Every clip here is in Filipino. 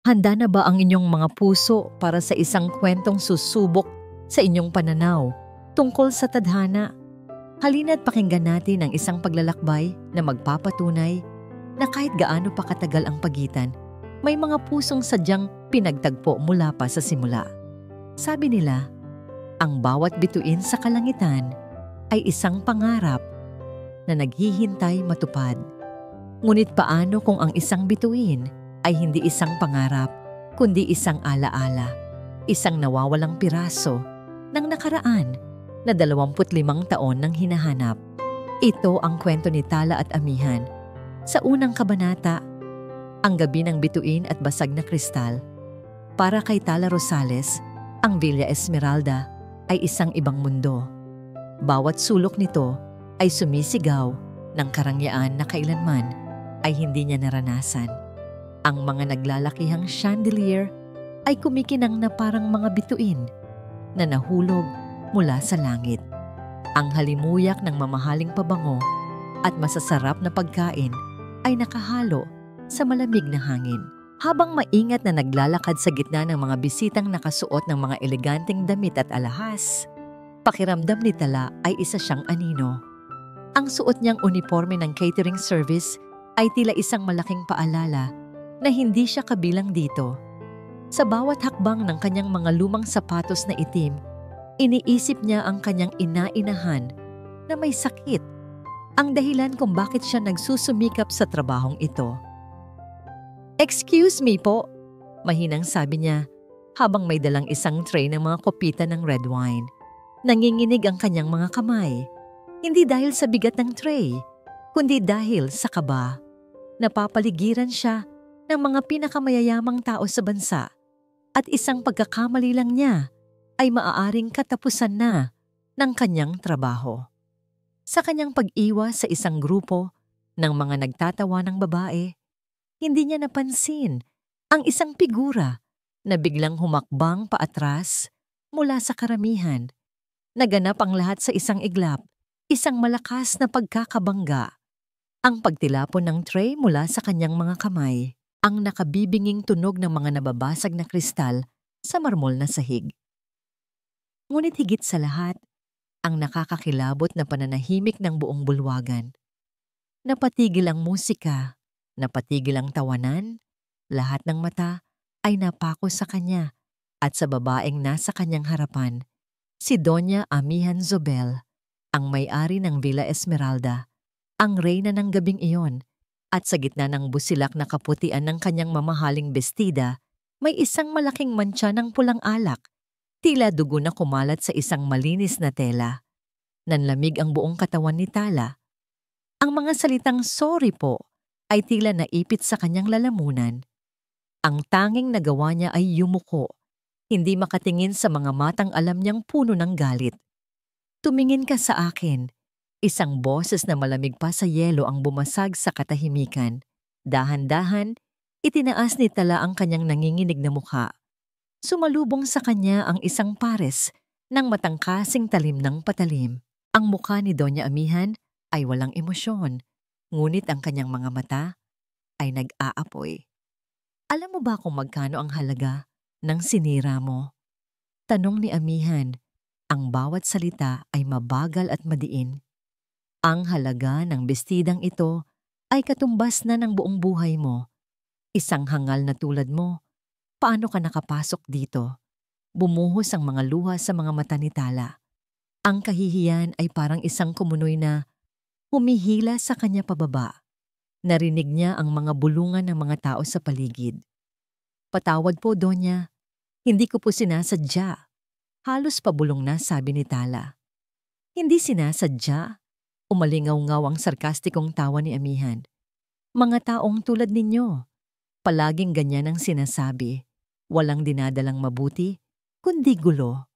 Handa na ba ang inyong mga puso para sa isang kwentong susubok sa inyong pananaw tungkol sa tadhana? Halina't pakinggan natin ang isang paglalakbay na magpapatunay na kahit gaano pa katagal ang pagitan, may mga pusong sadyang pinagtagpo mula pa sa simula. Sabi nila, ang bawat bituin sa kalangitan ay isang pangarap na naghihintay matupad. Ngunit paano kung ang isang bituin ay hindi isang pangarap, kundi isang alaala, isang nawawalang piraso ng nakaraan na 25 taon nang hinahanap? Ito ang kwento ni Tala at Amihan. Sa unang kabanata, ang gabi ng bituin at basag na kristal. Para kay Tala Rosales, ang Villa Esmeralda ay isang ibang mundo. Bawat sulok nito ay sumisigaw ng karangyaan na kailanman ay hindi niya naranasan. Ang mga naglalakihang chandelier ay kumikinang na parang mga bituin na nahulog mula sa langit. Ang halimuyak ng mamahaling pabango at masasarap na pagkain ay nakahalo sa malamig na hangin. Habang maingat na naglalakad sa gitna ng mga bisitang nakasuot ng mga eleganteng damit at alahas, pakiramdam ni Tala ay isa siyang anino. Ang suot niyang uniforme ng catering service ay tila isang malaking paalala na hindi siya kabilang dito. Sa bawat hakbang ng kanyang mga lumang sapatos na itim, iniisip niya ang kanyang inainahan na may sakit, ang dahilan kung bakit siya nagsusumikap sa trabahong ito. "Excuse me po," mahinang sabi niya habang may dalang isang tray ng mga kopita ng red wine. Nanginginig ang kanyang mga kamay, hindi dahil sa bigat ng tray, kundi dahil sa kaba. Napapaligiran siya ng mga pinakamayayamang tao sa bansa at isang pagkakamali lang niya ay maaaring katapusan na ng kanyang trabaho. Sa kanyang pag-iwas sa isang grupo ng mga nagtatawa ng babae, hindi niya napansin ang isang figura na biglang humakbang paatras mula sa karamihan. Naganap ang lahat sa isang iglap, isang malakas na pagkakabangga. Ang pagtilapon ng tray mula sa kanyang mga kamay, ang nakabibinging tunog ng mga nababasag na kristal sa marmol na sahig. Ngunit higit sa lahat, ang nakakakilabot na pananahimik ng buong bulwagan. Napatigil ang musika, napatigil ang tawanan, lahat ng mata ay napako sa kanya at sa babaeng nasa kanyang harapan, si Doña Amihan Zobel, ang may-ari ng Villa Esmeralda, ang reyna ng gabing iyon. At sa gitna ng busilak na kaputian ng kanyang mamahaling bestida, may isang malaking mantsa ng pulang alak, tila dugo na kumalat sa isang malinis na tela. Nanlamig ang buong katawan ni Tala. Ang mga salitang "sorry po" ay tila naipit sa kanyang lalamunan. Ang tanging nagawa niya ay yumuko, hindi makatingin sa mga matang alam niyang puno ng galit. "Tumingin ka sa akin." Isang boses na malamig pa sa yelo ang bumasag sa katahimikan. Dahan-dahan, itinaas ni Tala ang kanyang nanginginig na mukha. Sumalubong sa kanya ang isang pares ng matangkasing talim ng patalim. Ang mukha ni Doña Amihan ay walang emosyon, ngunit ang kanyang mga mata ay nag-aapoy. "Alam mo ba kung magkano ang halaga ng sinira mo?" Tanong ni Amihan. Ang bawat salita ay mabagal at madiin. "Ang halaga ng bestidang ito ay katumbas na ng buong buhay mo. Isang hangal na tulad mo, paano ka nakapasok dito?" Bumuhos ang mga luha sa mga mata ni Tala. Ang kahihiyan ay parang isang kumunoy na humihila sa kanya pababa. Narinig niya ang mga bulungan ng mga tao sa paligid. "Patawad po, Donya. Hindi ko po sinasadya." Halos pabulong na sabi ni Tala. "Hindi sinasadya?" Umalingaw-ngaw ang sarkastikong tawa ni Amihan. "Mga taong tulad ninyo, palaging ganyan ang sinasabi. Walang dinadalang mabuti, kundi gulo."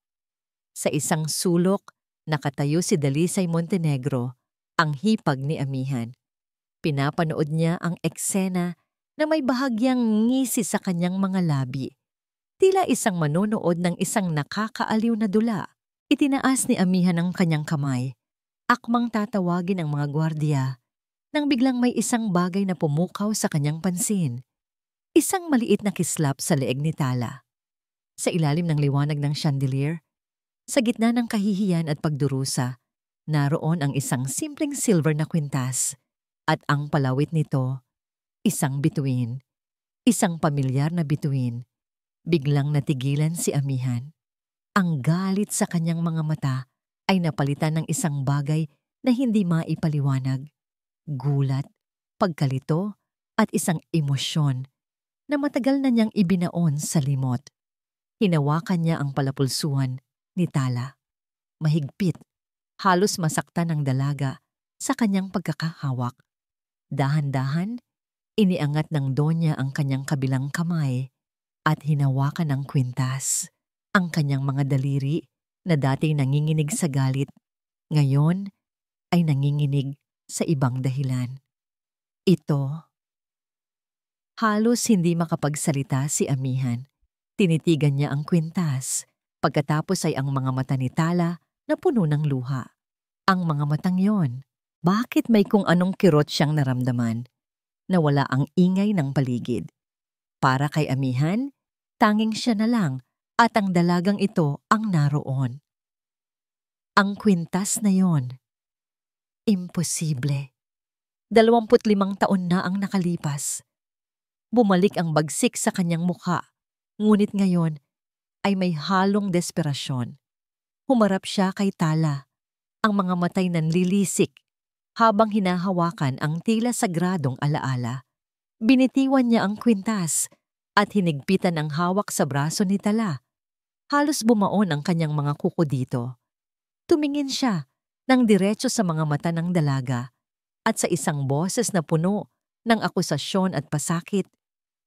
Sa isang sulok, nakatayo si Dalisay Montenegro, ang hipag ni Amihan. Pinapanood niya ang eksena na may bahagyang ngisi sa kanyang mga labi. Tila isang manonood ng isang nakakaaliw na dula. Itinaas ni Amihan ang kanyang kamay. Akmang tatawagin ang mga gwardiya nang biglang may isang bagay na pumukaw sa kanyang pansin. Isang maliit na kislap sa leeg ni Tala. Sa ilalim ng liwanag ng chandelier, sa gitna ng kahihiyan at pagdurusa, naroon ang isang simpleng silver na kwintas at ang palawit nito, isang bituin, isang pamilyar na bituin. Biglang natigilan si Amihan. Ang galit sa kanyang mga mata ay napalitan ng isang bagay na hindi maipaliwanag. Gulat, pagkalito, at isang emosyon na matagal na niyang ibinaon sa limot. Hinawakan niya ang palapulsuhan ni Tala. Mahigpit, halos masaktan ng dalaga sa kanyang pagkakahawak. Dahan-dahan, iniangat ng Donya ang kanyang kabilang kamay at hinawakan ng kwintas. Ang kanyang mga daliri na dati nanginginig sa galit, ngayon ay nanginginig sa ibang dahilan. Ito. Halos hindi makapagsalita si Amihan. Tinitigan niya ang kwintas. Pagkatapos ay ang mga mata ni Tala na puno ng luha. Ang mga matang yon, bakit may kung anong kirot siyang naramdaman? Nawala ang ingay ng paligid. Para kay Amihan, tanging siya na lang at ang dalagang ito ang naroon. Ang kwintas na yon. Imposible. 25 taon na ang nakalipas. Bumalik ang bagsik sa kanyang mukha, ngunit ngayon ay may halong desperasyon. Humarap siya kay Tala, ang mga matay nanlilisik habang hinahawakan ang tila sagradong alaala. Binitiwan niya ang kwintas at hinigpitan ang hawak sa braso ni Tala. Halos bumaon ang kanyang mga kuko dito. Tumingin siya ng diretso sa mga mata ng dalaga at sa isang boses na puno ng akusasyon at pasakit,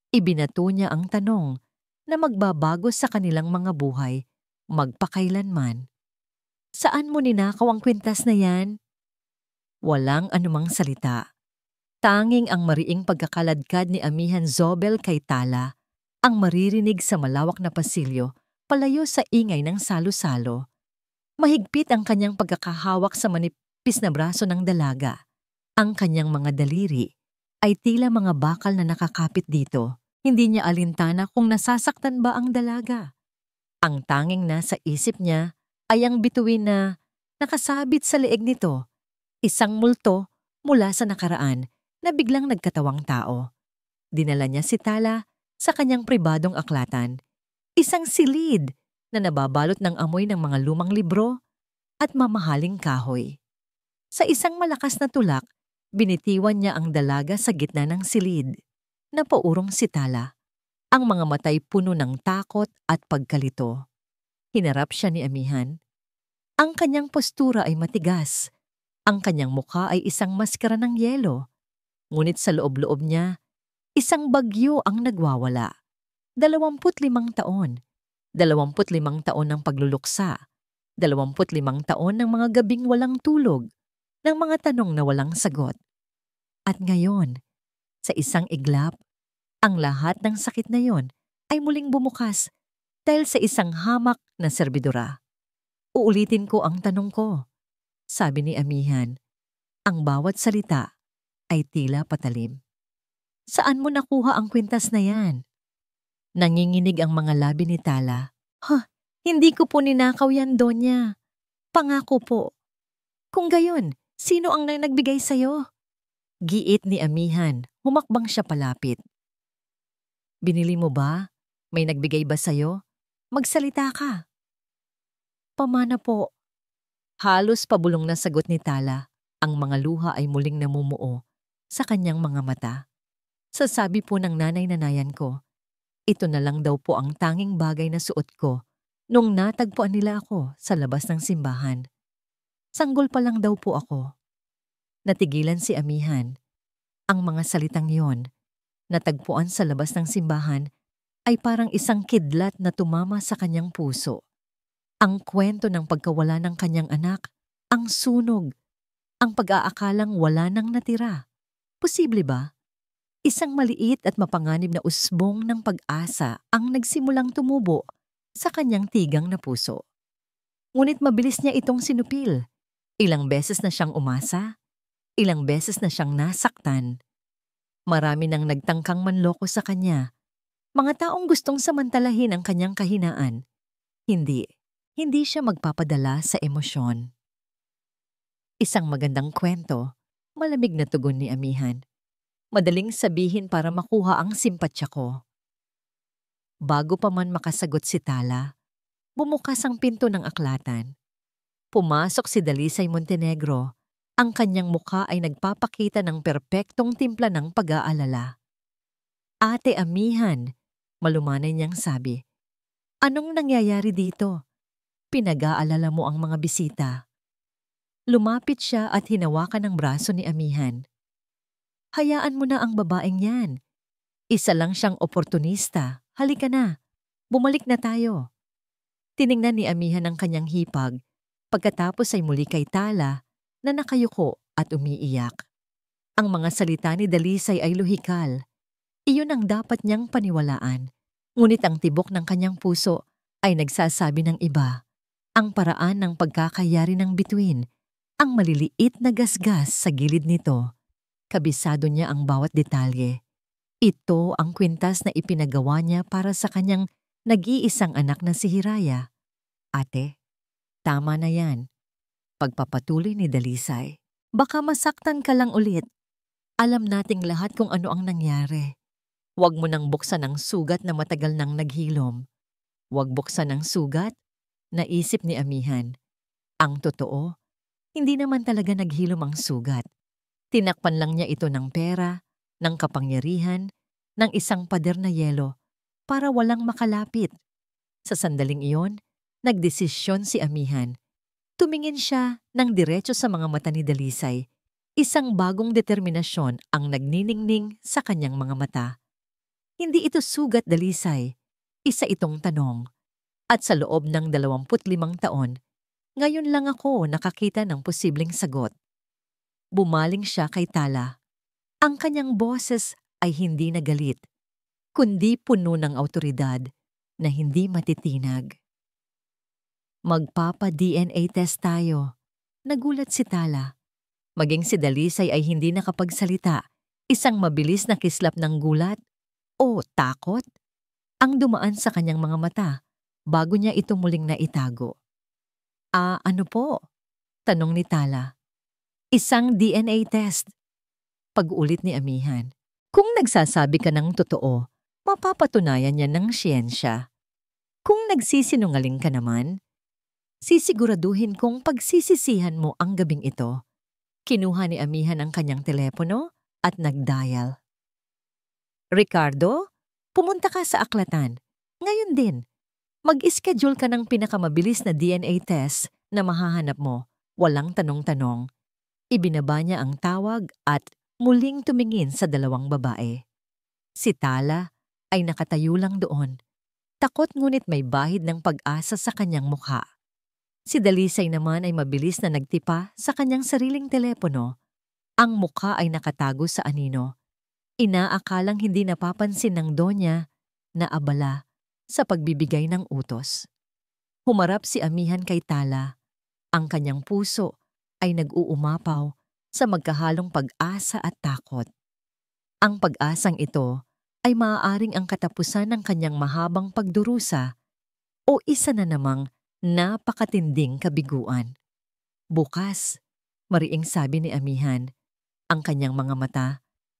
ibinato niya ang tanong na magbabago sa kanilang mga buhay magpakailanman. Saan mo ninakaw ang kwintas na yan? Walang anumang salita. Tanging ang mariing pagkakaladkad ni Amihan Zobel kay Tala ang maririnig sa malawak na pasilyo palayo sa ingay ng salo-salo. Mahigpit ang kanyang pagkakahawak sa manipis na braso ng dalaga. Ang kanyang mga daliri ay tila mga bakal na nakakapit dito. Hindi niya alintana kung nasasaktan ba ang dalaga. Ang tanging nasa isip niya ay ang bituin na nakasabit sa leeg nito. Isang multo mula sa nakaraan na biglang nagkatawang tao. Dinala niya si Tala sa kanyang pribadong aklatan. Isang silid na nababalot ng amoy ng mga lumang libro at mamahaling kahoy. Sa isang malakas na tulak, binitiwan niya ang dalaga sa gitna ng silid. Napaurong si Tala. Ang mga matay puno ng takot at pagkalito. Hinarap siya ni Amihan. Ang kanyang postura ay matigas. Ang kanyang mukha ay isang maskara ng yelo. Ngunit sa loob-loob niya, isang bagyo ang nagwawala. 25 taon. 25 taon ng pagluluksa. 25 taon ng mga gabing walang tulog. Ng mga tanong na walang sagot. At ngayon, sa isang iglap, ang lahat ng sakit na yon ay muling bumukas dahil sa isang hamak na serbidora. Uulitin ko ang tanong ko, sabi ni Amihan. Ang bawat salita ay tila patalim. Saan mo nakuha ang kwintas na yan? Nanginginig ang mga labi ni Tala. Hindi ko po ninakaw yan, Donya. Pangako po. Kung gayon, sino ang nagbigay sa'yo? Giit ni Amihan, humakbang siya palapit. Binili mo ba? May nagbigay ba sa'yo? Magsalita ka. Pamana po. Halos pabulong na sagot ni Tala. Ang mga luha ay muling namumuo sa kanyang mga mata. Sasabi po ng nanay-nanayan ko, ito na lang daw po ang tanging bagay na suot ko nung natagpuan nila ako sa labas ng simbahan. Sanggol pa lang daw po ako. Natigilan si Amihan. Ang mga salitang yon, natagpuan sa labas ng simbahan, ay parang isang kidlat na tumama sa kanyang puso. Ang kwento ng pagkawala ng kanyang anak, ang sunog, ang pag-aakalang wala nang natira. Posible ba? Isang maliit at mapanganib na usbong ng pag-asa ang nagsimulang tumubo sa kanyang tigang na puso. Ngunit mabilis niya itong sinupil. Ilang beses na siyang umasa, ilang beses na siyang nasaktan. Marami nang nagtangkang manloko sa kanya, Mga taong gustong samantalahin ang kanyang kahinaan. Hindi siya magpapadala sa emosyon. Isang magandang kwento, malamig na tugon ni amihan. Madaling sabihin para makuha ang simpatsya ko. Bago pa man makasagot si Tala, bumukas ang pinto ng aklatan. Pumasok si Dalisay Montenegro. Ang kanyang mukha ay nagpapakita ng perpektong timpla ng pag-aalala. Ate amihan, malumanay niyang sabi. Anong nangyayari dito? Pinag-aalala mo ang mga bisita. Lumapit siya at hinawakan ang braso ni amihan. Hayaan mo na ang babaeng yan. Isa lang siyang oportunista. Halika na. Bumalik na tayo. Tiningnan ni amihan ang kanyang hipag. Pagkatapos ay muli kay Tala na nakayuko at umiiyak. Ang mga salita ni Dalisay ay luhikal. Iyon ang dapat niyang paniwalaan. Ngunit ang tibok ng kanyang puso ay nagsasabi ng iba. Ang paraan ng pagkakayari ng bituin, ang maliliit na gasgas sa gilid nito. Kabisado niya ang bawat detalye. Ito ang kwintas na ipinagawa niya para sa kanyang nag-iisang anak na si Hiraya. Ate, tama na yan. Pagpapatuloy ni Dalisay. Baka masaktan ka lang ulit. Alam nating lahat kung ano ang nangyari. Huwag mo nang buksan ang sugat na matagal nang naghilom. Huwag buksan ang sugat, naisip ni amihan. Ang totoo, hindi naman talaga naghilom ang sugat. Tinakpan lang niya ito ng pera, ng kapangyarihan, ng isang pader na yelo para walang makalapit. Sa sandaling iyon, nagdesisyon si amihan. Tumingin siya ng diretso sa mga mata ni Dalisay. Isang bagong determinasyon ang nagniningning sa kanyang mga mata. Hindi ito sugat, Dalisay. Isa itong tanong. At sa loob ng 25 taon, ngayon lang ako nakakita ng posibleng sagot. Bumaling siya kay Tala. Ang kanyang boses ay hindi nagalit, kundi puno ng awtoridad na hindi matitinag. Magpapa-DNA test tayo. Nagulat si Tala. Maging si Dalisay ay hindi nakapagsalita. Isang mabilis na kislap ng gulat o takot ang dumaan sa kanyang mga mata bago niya ito muling naitago. Ano po? Tanong ni Tala. Isang DNA test. Pag-ulit ni amihan. Kung nagsasabi ka ng totoo, mapapatunayan niya ng siyensya. Kung nagsisinungaling ka naman, sisiguraduhin kong pagsisisihan mo ang gabing ito. Kinuha ni amihan ang kanyang telepono at nag-dial. Ricardo, pumunta ka sa aklatan. Ngayon din, mag-schedule ka ng pinakamabilis na DNA test na mahahanap mo. Walang tanong-tanong. Ibinaba niya ang tawag at muling tumingin sa dalawang babae. Si Tala ay nakatayo lang doon. Takot ngunit may bahid ng pag-asa sa kanyang mukha. Si Dalisay naman ay mabilis na nagtipa sa kanyang sariling telepono. Ang mukha ay nakatago sa anino. Inaakalang hindi napapansin ng Donya na abala sa pagbibigay ng utos. Humarap si amihan kay Tala. Ang kanyang puso ay nag-uumapaw sa magkahalong pag-asa at takot. Ang pag-asang ito ay maaaring ang katapusan ng kanyang mahabang pagdurusa o isa na namang napakatinding kabiguan. Bukas, mariing sabi ni amihan, ang kanyang mga mata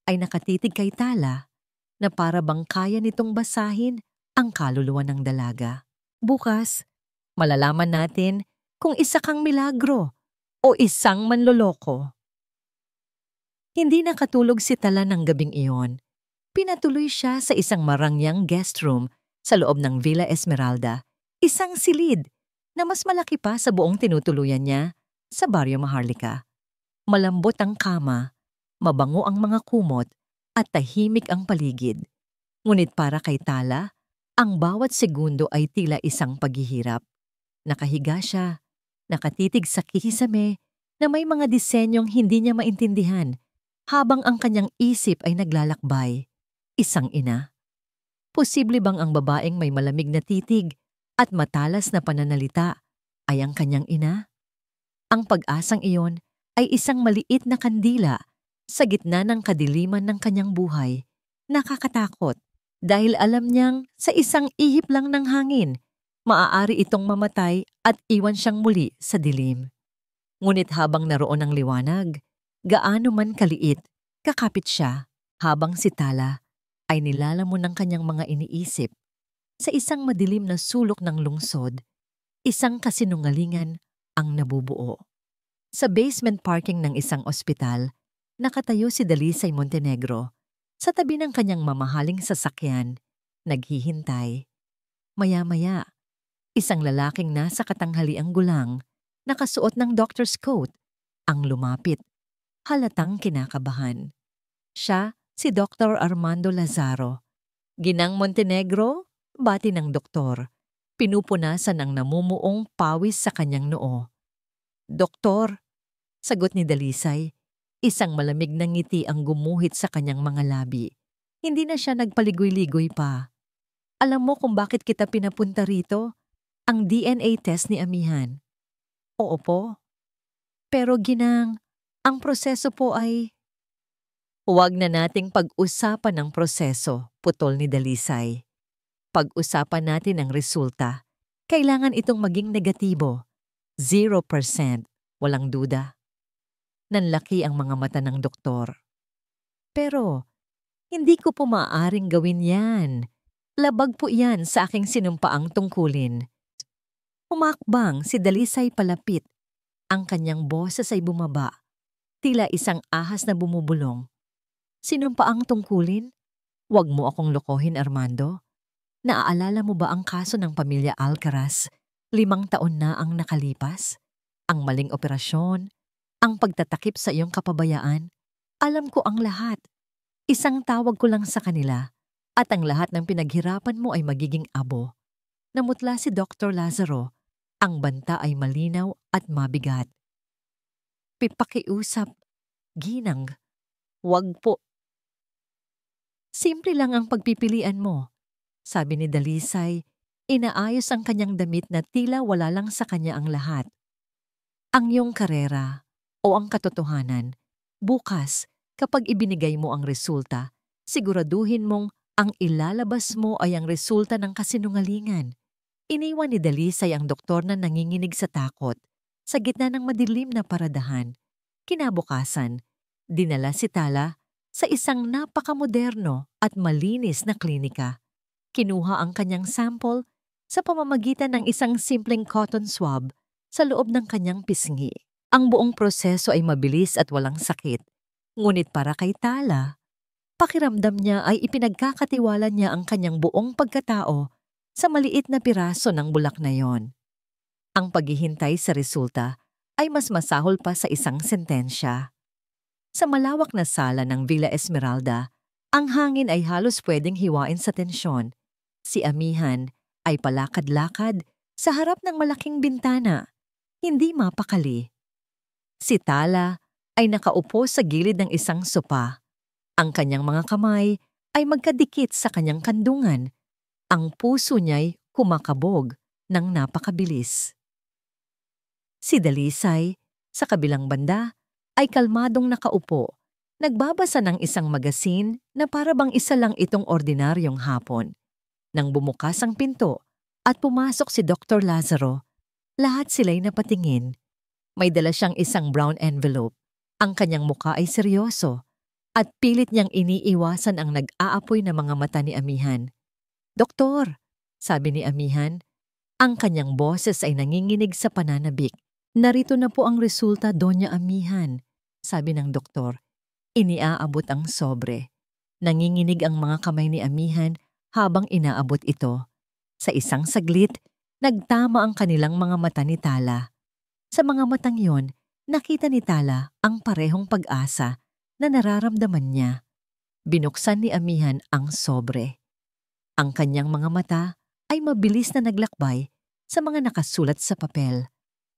ay nakatitig kay Tala na para bang kaya nitong basahin ang kaluluwa ng dalaga. Bukas, malalaman natin kung isa kang milagro o isang manloloko. Hindi nakatulog si Tala ng gabing iyon. Pinatuloy siya sa isang marangyang guest room sa loob ng Villa Esmeralda, isang silid na mas malaki pa sa buong tinutuluyan niya sa Barrio Maharlika. Malambot ang kama, mabango ang mga kumot at tahimik ang paligid. Ngunit para kay Tala, ang bawat segundo ay tila isang paghihirap. Nakahiga siya, nakatitig sa kisame na may mga disenyong hindi niya maintindihan habang ang kanyang isip ay naglalakbay. Isang ina. Posible bang ang babaeng may malamig na titig at matalas na pananalita ay ang kanyang ina? Ang pag-asang iyon ay isang maliit na kandila sa gitna ng kadiliman ng kanyang buhay. Nakakatakot, Dahil alam niyang sa isang ihip lang ng hangin, maaari itong mamatay at iwan siyang muli sa dilim. Ngunit habang naroon ang liwanag, gaano man kaliit, kakapit siya habang si Tala ay nilalamon ng kanyang mga iniisip. Sa isang madilim na sulok ng lungsod, isang kasinungalingan ang nabubuo. Sa basement parking ng isang ospital, nakatayo si Dalisay Montenegro sa tabi ng kanyang mamahaling sasakyan, naghihintay. Maya-maya, isang lalaking nasa katanghaliang gulang, nakasuot ng doctor's coat, ang lumapit. Halatang kinakabahan. Siya si Dr. Armando Lazaro. Ginang Montenegro, bati ng doktor. Pinupunasan ang namumuong pawis sa kanyang noo. Doktor, sagot ni Dalisay. Isang malamig na ngiti ang gumuhit sa kanyang mga labi. Hindi na siya nagpaligoy-ligoy pa. Alam mo kung bakit kita pinapunta rito? Ang DNA test ni Amihan. Oo po. Pero ginang, ang proseso po ay... Huwag na nating pag-usapan ng proseso, putol ni Dalisay. Pag-usapan natin ang resulta. Kailangan itong maging negatibo. 0%. Walang duda. Nanlaki ang mga mata ng doktor. Pero, hindi ko po maaaring gawin yan. Labag po yan sa aking sinumpaang tungkulin. Humakbang si Dalisay palapit. Ang kanyang boses ay bumaba. Tila isang ahas na bumubulong. Sinumpaang tungkulin? Huwag mo akong lokohin, Armando. Naaalala mo ba ang kaso ng pamilya Alcaraz? 5 taon na ang nakalipas? Ang maling operasyon? Ang pagtatakip sa iyong kapabayaan? Alam ko ang lahat. Isang tawag ko lang sa kanila at ang lahat ng pinaghirapan mo ay magiging abo. Namutla si Dr. Lazaro. Ang banta ay malinaw at mabigat. Pipakiusap. Ginang. Wag po. Simple lang ang pagpipilian mo. Sabi ni Dalisay, inaayos ang kanyang damit na tila wala lang sa kanya ang lahat. Ang iyong karera o ang katotohanan, bukas kapag ibinigay mo ang resulta, siguraduhin mong ang ilalabas mo ay ang resulta ng kasinungalingan. Iniwan ni Dalisay ang doktor na nanginginig sa takot sa gitna ng madilim na paradahan. Kinabukasan, dinala si Tala sa isang napakamoderno at malinis na klinika. Kinuha ang kanyang sample sa pamamagitan ng isang simpleng cotton swab sa loob ng kanyang pisngi. Ang buong proseso ay mabilis at walang sakit. Ngunit para kay Tala, pakiramdam niya ay ipinagkakatiwala niya ang kanyang buong pagkatao sa maliit na piraso ng bulak na yon. Ang paghihintay sa resulta ay mas masahol pa sa isang sentensya. Sa malawak na sala ng Villa Esmeralda, ang hangin ay halos pwedeng hiwain sa tensyon. Si Amihan ay palakad-lakad sa harap ng malaking bintana, hindi mapakali. Si Tala ay nakaupo sa gilid ng isang sopa. Ang kanyang mga kamay ay magkadikit sa kanyang kandungan. Ang puso niya'y kumakabog ng napakabilis. Si Dalisay, sa kabilang banda, ay kalmadong nakaupo, nagbabasa ng isang magasin na para bang isa lang itong ordinaryong hapon. Nang bumukas ang pinto at pumasok si Dr. Lazaro, lahat sila'y napatingin. May dala siyang isang brown envelope. Ang kanyang muka ay seryoso at pilit niyang iniiwasan ang nag-aapoy na mga mata ni Amihan. Doktor, sabi ni Amihan, ang kanyang boses ay nanginginig sa pananabik. Narito na po ang resulta, Doña Amihan, sabi ng doktor. Iniaabot ang sobre. Nanginginig ang mga kamay ni Amihan habang inaabot ito. Sa isang saglit, nagtama ang kanilang mga mata ni Tala. Sa mga matang yon, nakita ni Tala ang parehong pag-asa na nararamdaman niya. Binuksan ni Amihan ang sobre. Ang kanyang mga mata ay mabilis na naglakbay sa mga nakasulat sa papel.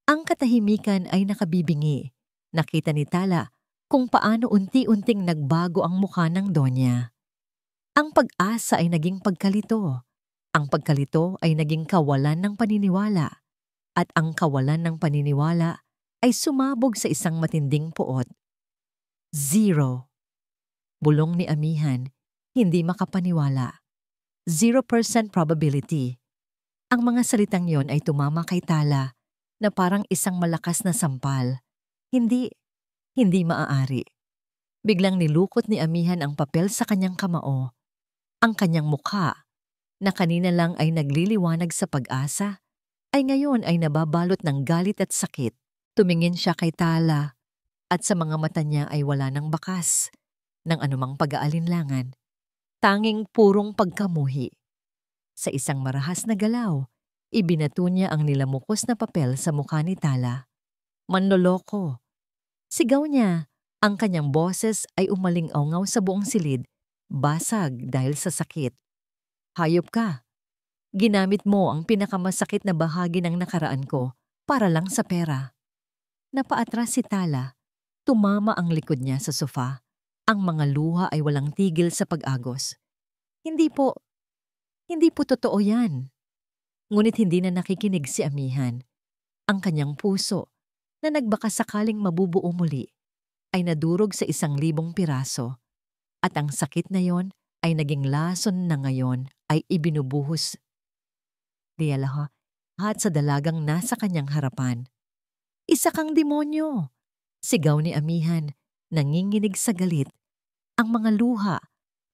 Ang katahimikan ay nakabibingi. Nakita ni Tala kung paano unti-unting nagbago ang mukha ng Donya. Ang pag-asa ay naging pagkalito. Ang pagkalito ay naging kawalan ng paniniwala. At ang kawalan ng paniniwala ay sumabog sa isang matinding puot. 0. Bulong ni Amihan, hindi makapaniwala. 0% probability. Ang mga salitang yon ay tumama kay Tala na parang isang malakas na sampal. Hindi, hindi maaari. Biglang nilukot ni Amihan ang papel sa kanyang kamao. Ang kanyang mukha, na kanina lang ay nagliliwanag sa pag-asa, ay ngayon ay nababalot ng galit at sakit. Tumingin siya kay Tala at sa mga mata niya ay wala ng bakas ng anumang pag-aalinlangan. Tanging purong pagkamuhi. Sa isang marahas na galaw, ibinato niya ang nilamukos na papel sa mukha ni Tala. Manloloko. Sigaw niya. Ang kanyang boses ay umaling-awngaw sa buong silid, basag dahil sa sakit. Hayop ka. Ginamit mo ang pinakamasakit na bahagi ng nakaraan ko para lang sa pera. Napaatras si Tala. Tumama ang likod niya sa sofa. Ang mga luha ay walang tigil sa pag-agos. Hindi po totoo yan. Ngunit hindi na nakikinig si Amihan. Ang kanyang puso, na nagbakasakaling mabubuo muli, ay nadurog sa 1,000 piraso. At ang sakit na yon ay naging lason na ngayon ay ibinubuhos. Lahat sa dalagang nasa kanyang harapan. Isa kang demonyo! Sigaw ni Amihan, nanginginig sa galit. Ang mga luha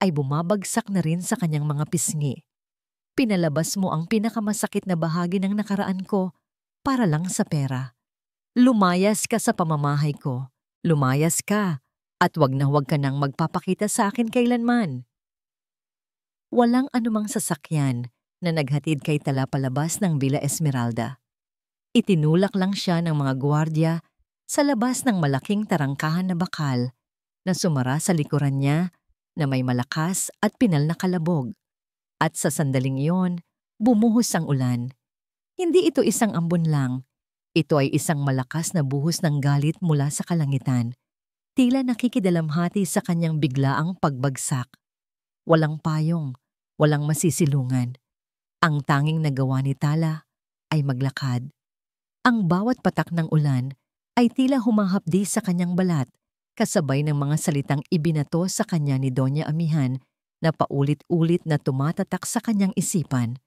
ay bumabagsak na rin sa kanyang mga pisngi. Pinalabas mo ang pinakamasakit na bahagi ng nakaraan ko para lang sa pera. Lumayas ka sa pamamahay ko. Lumayas ka at wag na wag ka nang magpapakita sa akin kailanman. Walang anumang sasakyan na naghatid kay Tala palabas ng Villa Esmeralda. Itinulak lang siya ng mga gwardiya sa labas ng malaking tarangkahan na bakal na sumara sa likuran niya na may malakas at pinal na kalabog. At sa sandaling iyon, bumuhos ang ulan. Hindi ito isang ambon lang. Ito ay isang malakas na buhos ng galit mula sa kalangitan. Tila nakikidalamhati sa kanyang biglaang pagbagsak. Walang payong, walang masisilungan. Ang tanging nagawa ni Tala ay maglakad. Ang bawat patak ng ulan ay tila humahapdi sa kanyang balat, kasabay ng mga salitang ibinato sa kanya ni Doña Amihan na paulit-ulit na tumatatak sa kanyang isipan.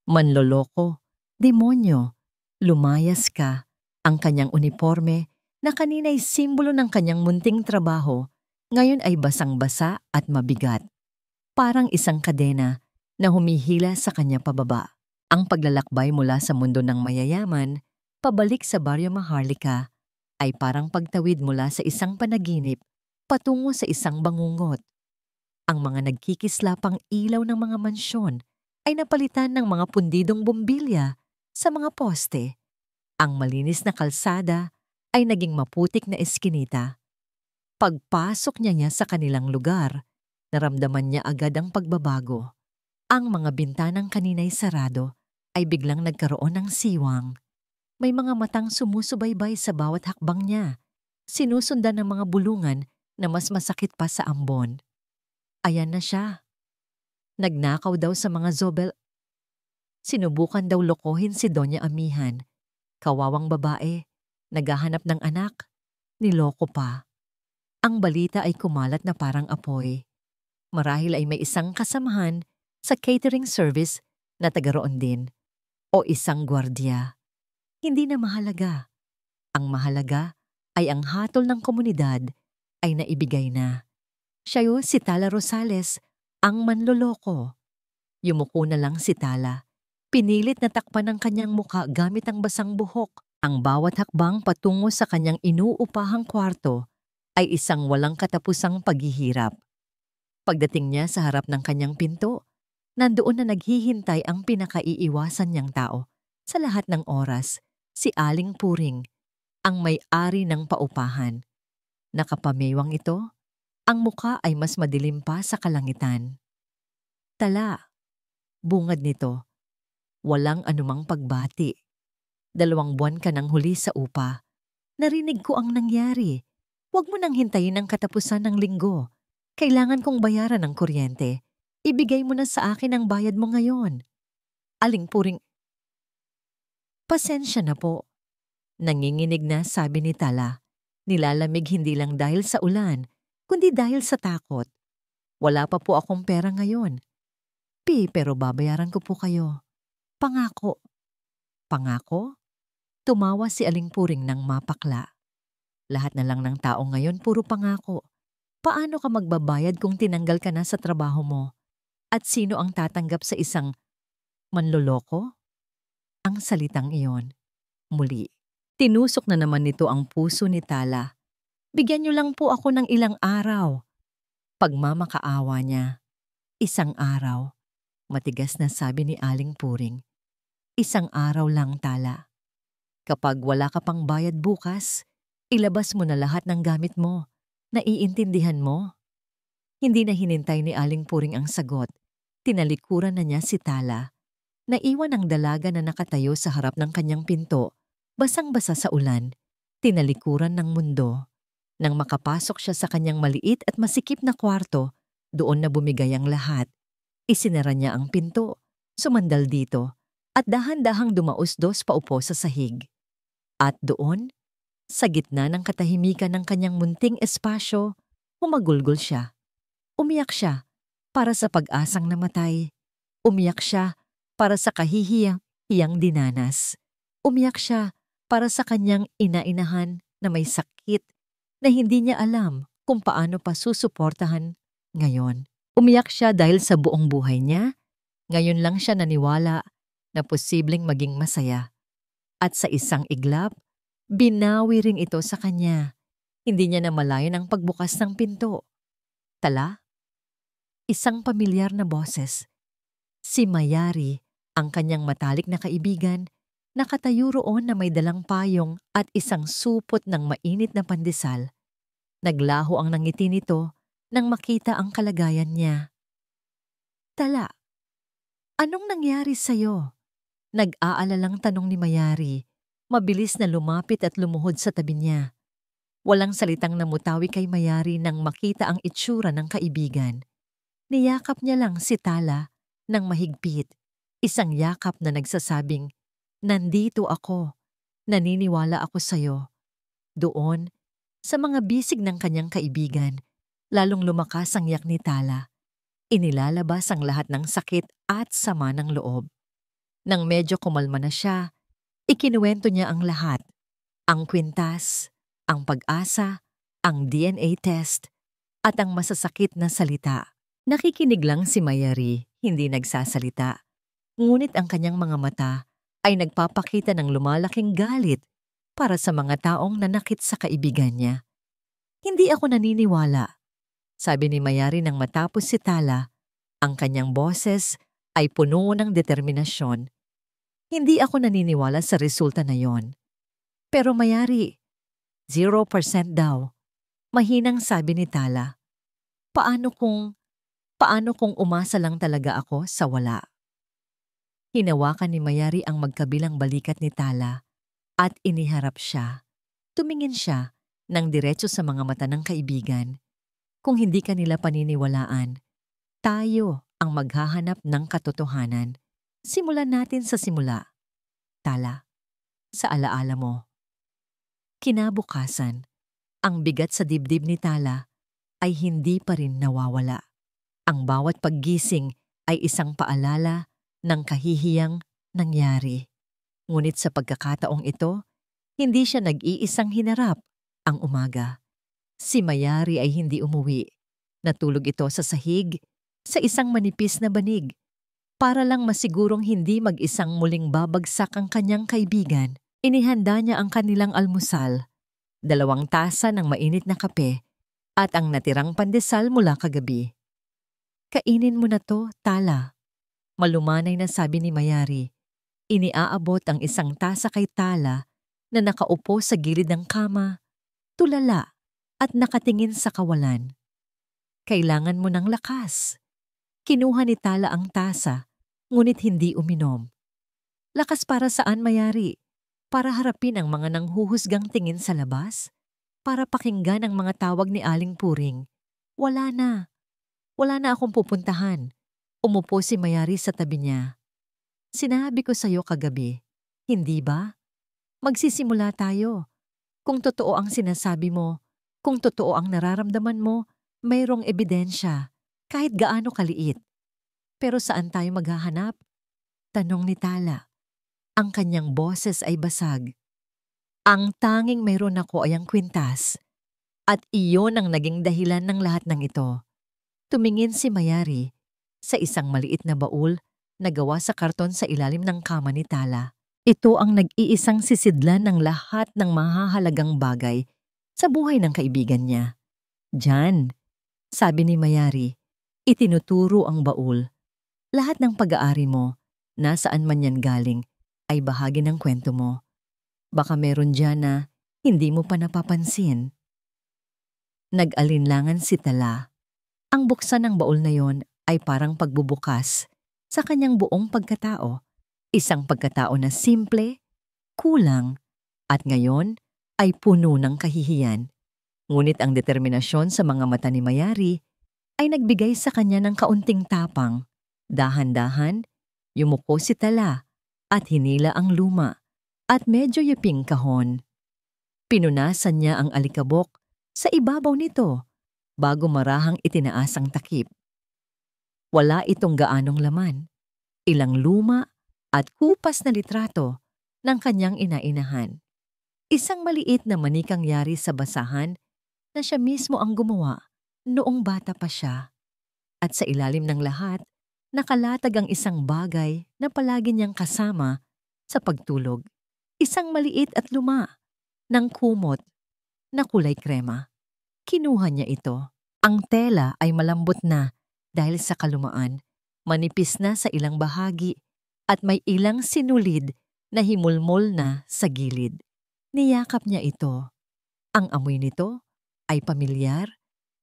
Manloloko, demonyo, lumayas ka. Ang kanyang uniforme na kanina'y simbolo ng kanyang munting trabaho, ngayon ay basang-basa at mabigat. Parang isang kadena na humihila sa kanya pababa. Ang paglalakbay mula sa mundo ng mayayaman, pabalik sa Barrio Maharlika, ay parang pagtawid mula sa isang panaginip patungo sa isang bangungot. Ang mga nagkikislapang ilaw ng mga mansyon ay napalitan ng mga pundidong bombilya sa mga poste. Ang malinis na kalsada ay naging maputik na eskinita. Pagpasok niya sa kanilang lugar, naramdaman niya agad ang pagbabago. Ang mga bintanang kanina'y sarado ay biglang nagkaroon ng siwang. May mga matang sumusubaybay sa bawat hakbang niya, sinusundan ng mga bulungan na mas masakit pa sa ambon. Ayan na siya. Nagnakaw daw sa mga zobel. Sinubukan daw lokohin si Doña Amihan. Kawawang babae, naghahanap ng anak, niloko pa. Ang balita ay kumalat na parang apoy. Marahil ay may isang kasamahan sa catering service na taga-roon din, o isang gwardiya. Hindi na mahalaga. Ang mahalaga ay ang hatol ng komunidad ay naibigay na. Siya si Tala Rosales, ang manloloko. Yumuko na lang si Tala. Pinilit na takpan ng kanyang muka gamit ang basang buhok. Ang bawat hakbang patungo sa kanyang inuupahang kwarto ay isang walang katapusang paghihirap. Pagdating niya sa harap ng kanyang pinto, nandoon na naghihintay ang pinakaiiwasan niyang tao sa lahat ng oras, si Aling Puring, ang may-ari ng paupahan. Nakapamewang ito, ang muka ay mas madilim pa sa kalangitan. Tala, bungad nito. Walang anumang pagbati. 2 buwan ka nang huli sa upa. Narinig ko ang nangyari. Huwag mo nang hintayin ang katapusan ng linggo. Kailangan kong bayaran ng kuryente. Ibigay mo na sa akin ang bayad mo ngayon. Aling Puring, pasensya na po. Nanginginig na sabi ni Tala. Nilalamig hindi lang dahil sa ulan, kundi dahil sa takot. Wala pa po akong pera ngayon. pero babayaran ko po kayo. Pangako." "Pangako?" Tumawa si Aling Puring ng mapakla. Lahat na lang ng tao ngayon puro pangako. Paano ka magbabayad kung tinanggal ka na sa trabaho mo? At sino ang tatanggap sa isang manloloko? Ang salitang iyon. Muli, tinusok na naman nito ang puso ni Tala. "Bigyan niyo lang po ako ng ilang araw." Pagmamakaawa niya. "Isang araw," matigas na sabi ni Aling Puring. "Isang araw lang, Tala. Kapag wala ka pang bayad bukas, ilabas mo na lahat ng gamit mo. Naiintindihan mo?" Hindi na hinintay ni Aling Puring ang sagot. Tinalikuran na niya si Tala. Naiwan ang dalaga na nakatayo sa harap ng kanyang pinto, basang-basa sa ulan. Tinalikuran ng mundo. Nang makapasok siya sa kanyang maliit at masikip na kwarto, doon na bumigay ang lahat. Isinara niya ang pinto, sumandal dito, at dahan-dahang dumausdos paupo sa sahig. At doon, sa gitna ng katahimikan ng kanyang munting espasyo, humagulgol siya. Umiyak siya para sa pag-asang namatay. Umiyak siya para sa kahihiyang dinanas. Umiyak siya para sa kanyang ina-inahan na may sakit na hindi niya alam kung paano pa susuportahan ngayon. Umiyak siya dahil sa buong buhay niya, ngayon lang siya naniwala na posibleng maging masaya. At sa isang iglap, binawi rin ito sa kanya. Hindi niya namalayan ang pagbukas ng pinto. Tala? Isang pamilyar na boses. Si Mayari, ang kanyang matalik na kaibigan, nakatayo roon na may dalang payong at isang supot ng mainit na pandesal. Naglaho ang nangiti nito nang makita ang kalagayan niya. "Tala, anong nangyari sa'yo?" Nag-aalalang tanong ni Mayari. Mabilis na lumapit at lumuhod sa tabi niya. Walang salitang namutawi kay Mayari nang makita ang itsura ng kaibigan. Niyakap niya lang si Tala ng mahigpit. Isang yakap na nagsasabing, "Nandito ako. Naniniwala ako sa'yo." Doon, sa mga bisig ng kanyang kaibigan, lalong lumakas ang yak ni Tala. Inilalabas ang lahat ng sakit at sama ng loob. Nang medyo kumalma na siya, ikinuwento niya ang lahat. Ang kwintas, ang pag-asa, ang DNA test, at ang masasakit na salita. Nakikinig lang si Mayari, hindi nagsasalita. Ngunit ang kanyang mga mata ay nagpapakita ng lumalaking galit para sa mga taong nanakit sa kaibigan niya. "Hindi ako naniniwala," sabi ni Mayari nang matapos si Tala. Ang kanyang boses ay puno ng determinasyon. "Hindi ako naniniwala sa resulta na yon. Pero Mayari, 0% daw." Mahinang sabi ni Tala. Paano kung umasa lang talaga ako sa wala?" Hinawakan ni Mayari ang magkabilang balikat ni Tala at iniharap siya. Tumingin siya ng diretso sa mga mata ng kaibigan. "Kung hindi ka nila paniniwalaan, tayo ang maghahanap ng katotohanan. Simulan natin sa simula. Tala, sa alaala mo." Kinabukasan, ang bigat sa dibdib ni Tala ay hindi pa rin nawawala. Ang bawat paggising ay isang paalala ng kahihiyang nangyari. Ngunit sa pagkakataong ito, hindi siya nag-iisang hinarap ang umaga. Si Mayari ay hindi umuwi. Natulog ito sa sahig, sa isang manipis na banig, para lang masigurong hindi mag-isang muling babagsak ang kanyang kaibigan. Inihanda niya ang kanilang almusal, 2 tasa ng mainit na kape, at ang natirang pandesal mula kagabi. "Kainin mo na to, Tala," malumanay na sabi ni Mayari. Iniaabot ang 1 tasa kay Tala na nakaupo sa gilid ng kama, tulala at nakatingin sa kawalan. "Kailangan mo ng lakas." Kinuha ni Tala ang tasa, ngunit hindi uminom. "Lakas para saan, Mayari? Para harapin ang mga nanghuhusgang tingin sa labas? Para pakinggan ang mga tawag ni Aling Puring? Wala na. Wala na akong pupuntahan." Umupo si Mayari sa tabi niya. "Sinabi ko sa'yo kagabi, hindi ba? Magsisimula tayo. Kung totoo ang sinasabi mo, kung totoo ang nararamdaman mo, mayroong ebidensya, kahit gaano kaliit. Pero saan tayo maghahanap? Tanong ni Tala. Ang kanyang boses ay basag. Ang tanging mayroon ako ay ang kwintas. At iyon ang naging dahilan ng lahat ng ito. Tumingin si Mayari sa isang maliit na baul na gawa sa karton sa ilalim ng kama ni Tala. Ito ang nag-iisang sisidlan ng lahat ng mahahalagang bagay sa buhay ng kaibigan niya. Diyan, sabi ni Mayari, itinuturo ang baul. Lahat ng pag-aari mo, nasaan man yan galing, ay bahagi ng kwento mo. Baka meron dyan na hindi mo pa napapansin. Nag-alinlangan si Tala. Ang buksan ng baul na yon ay parang pagbubukas sa kanyang buong pagkatao. Isang pagkatao na simple, kulang, at ngayon ay puno ng kahihiyan. Ngunit ang determinasyon sa mga mata ni Mayari ay nagbigay sa kanya ng kaunting tapang. Dahan-dahan, yumuko si Tala at hinila ang luma at medyo yuping kahon. Pinunasan niya ang alikabok sa ibabaw nito bago marahang itinaas ang takip. Wala itong gaanong laman, ilang luma at kupas na litrato ng kanyang ina-inahan. Isang maliit na manikang yari sa basahan na siya mismo ang gumawa noong bata pa siya. At sa ilalim ng lahat, nakalatag ang isang bagay na palagi niyang kasama sa pagtulog. Isang maliit at luma ng kumot na kulay krema. Kinuha niya ito. Ang tela ay malambot na dahil sa kalumaan, manipis na sa ilang bahagi at may ilang sinulid na himulmol na sa gilid. Niyakap niya ito. Ang amoy nito ay pamilyar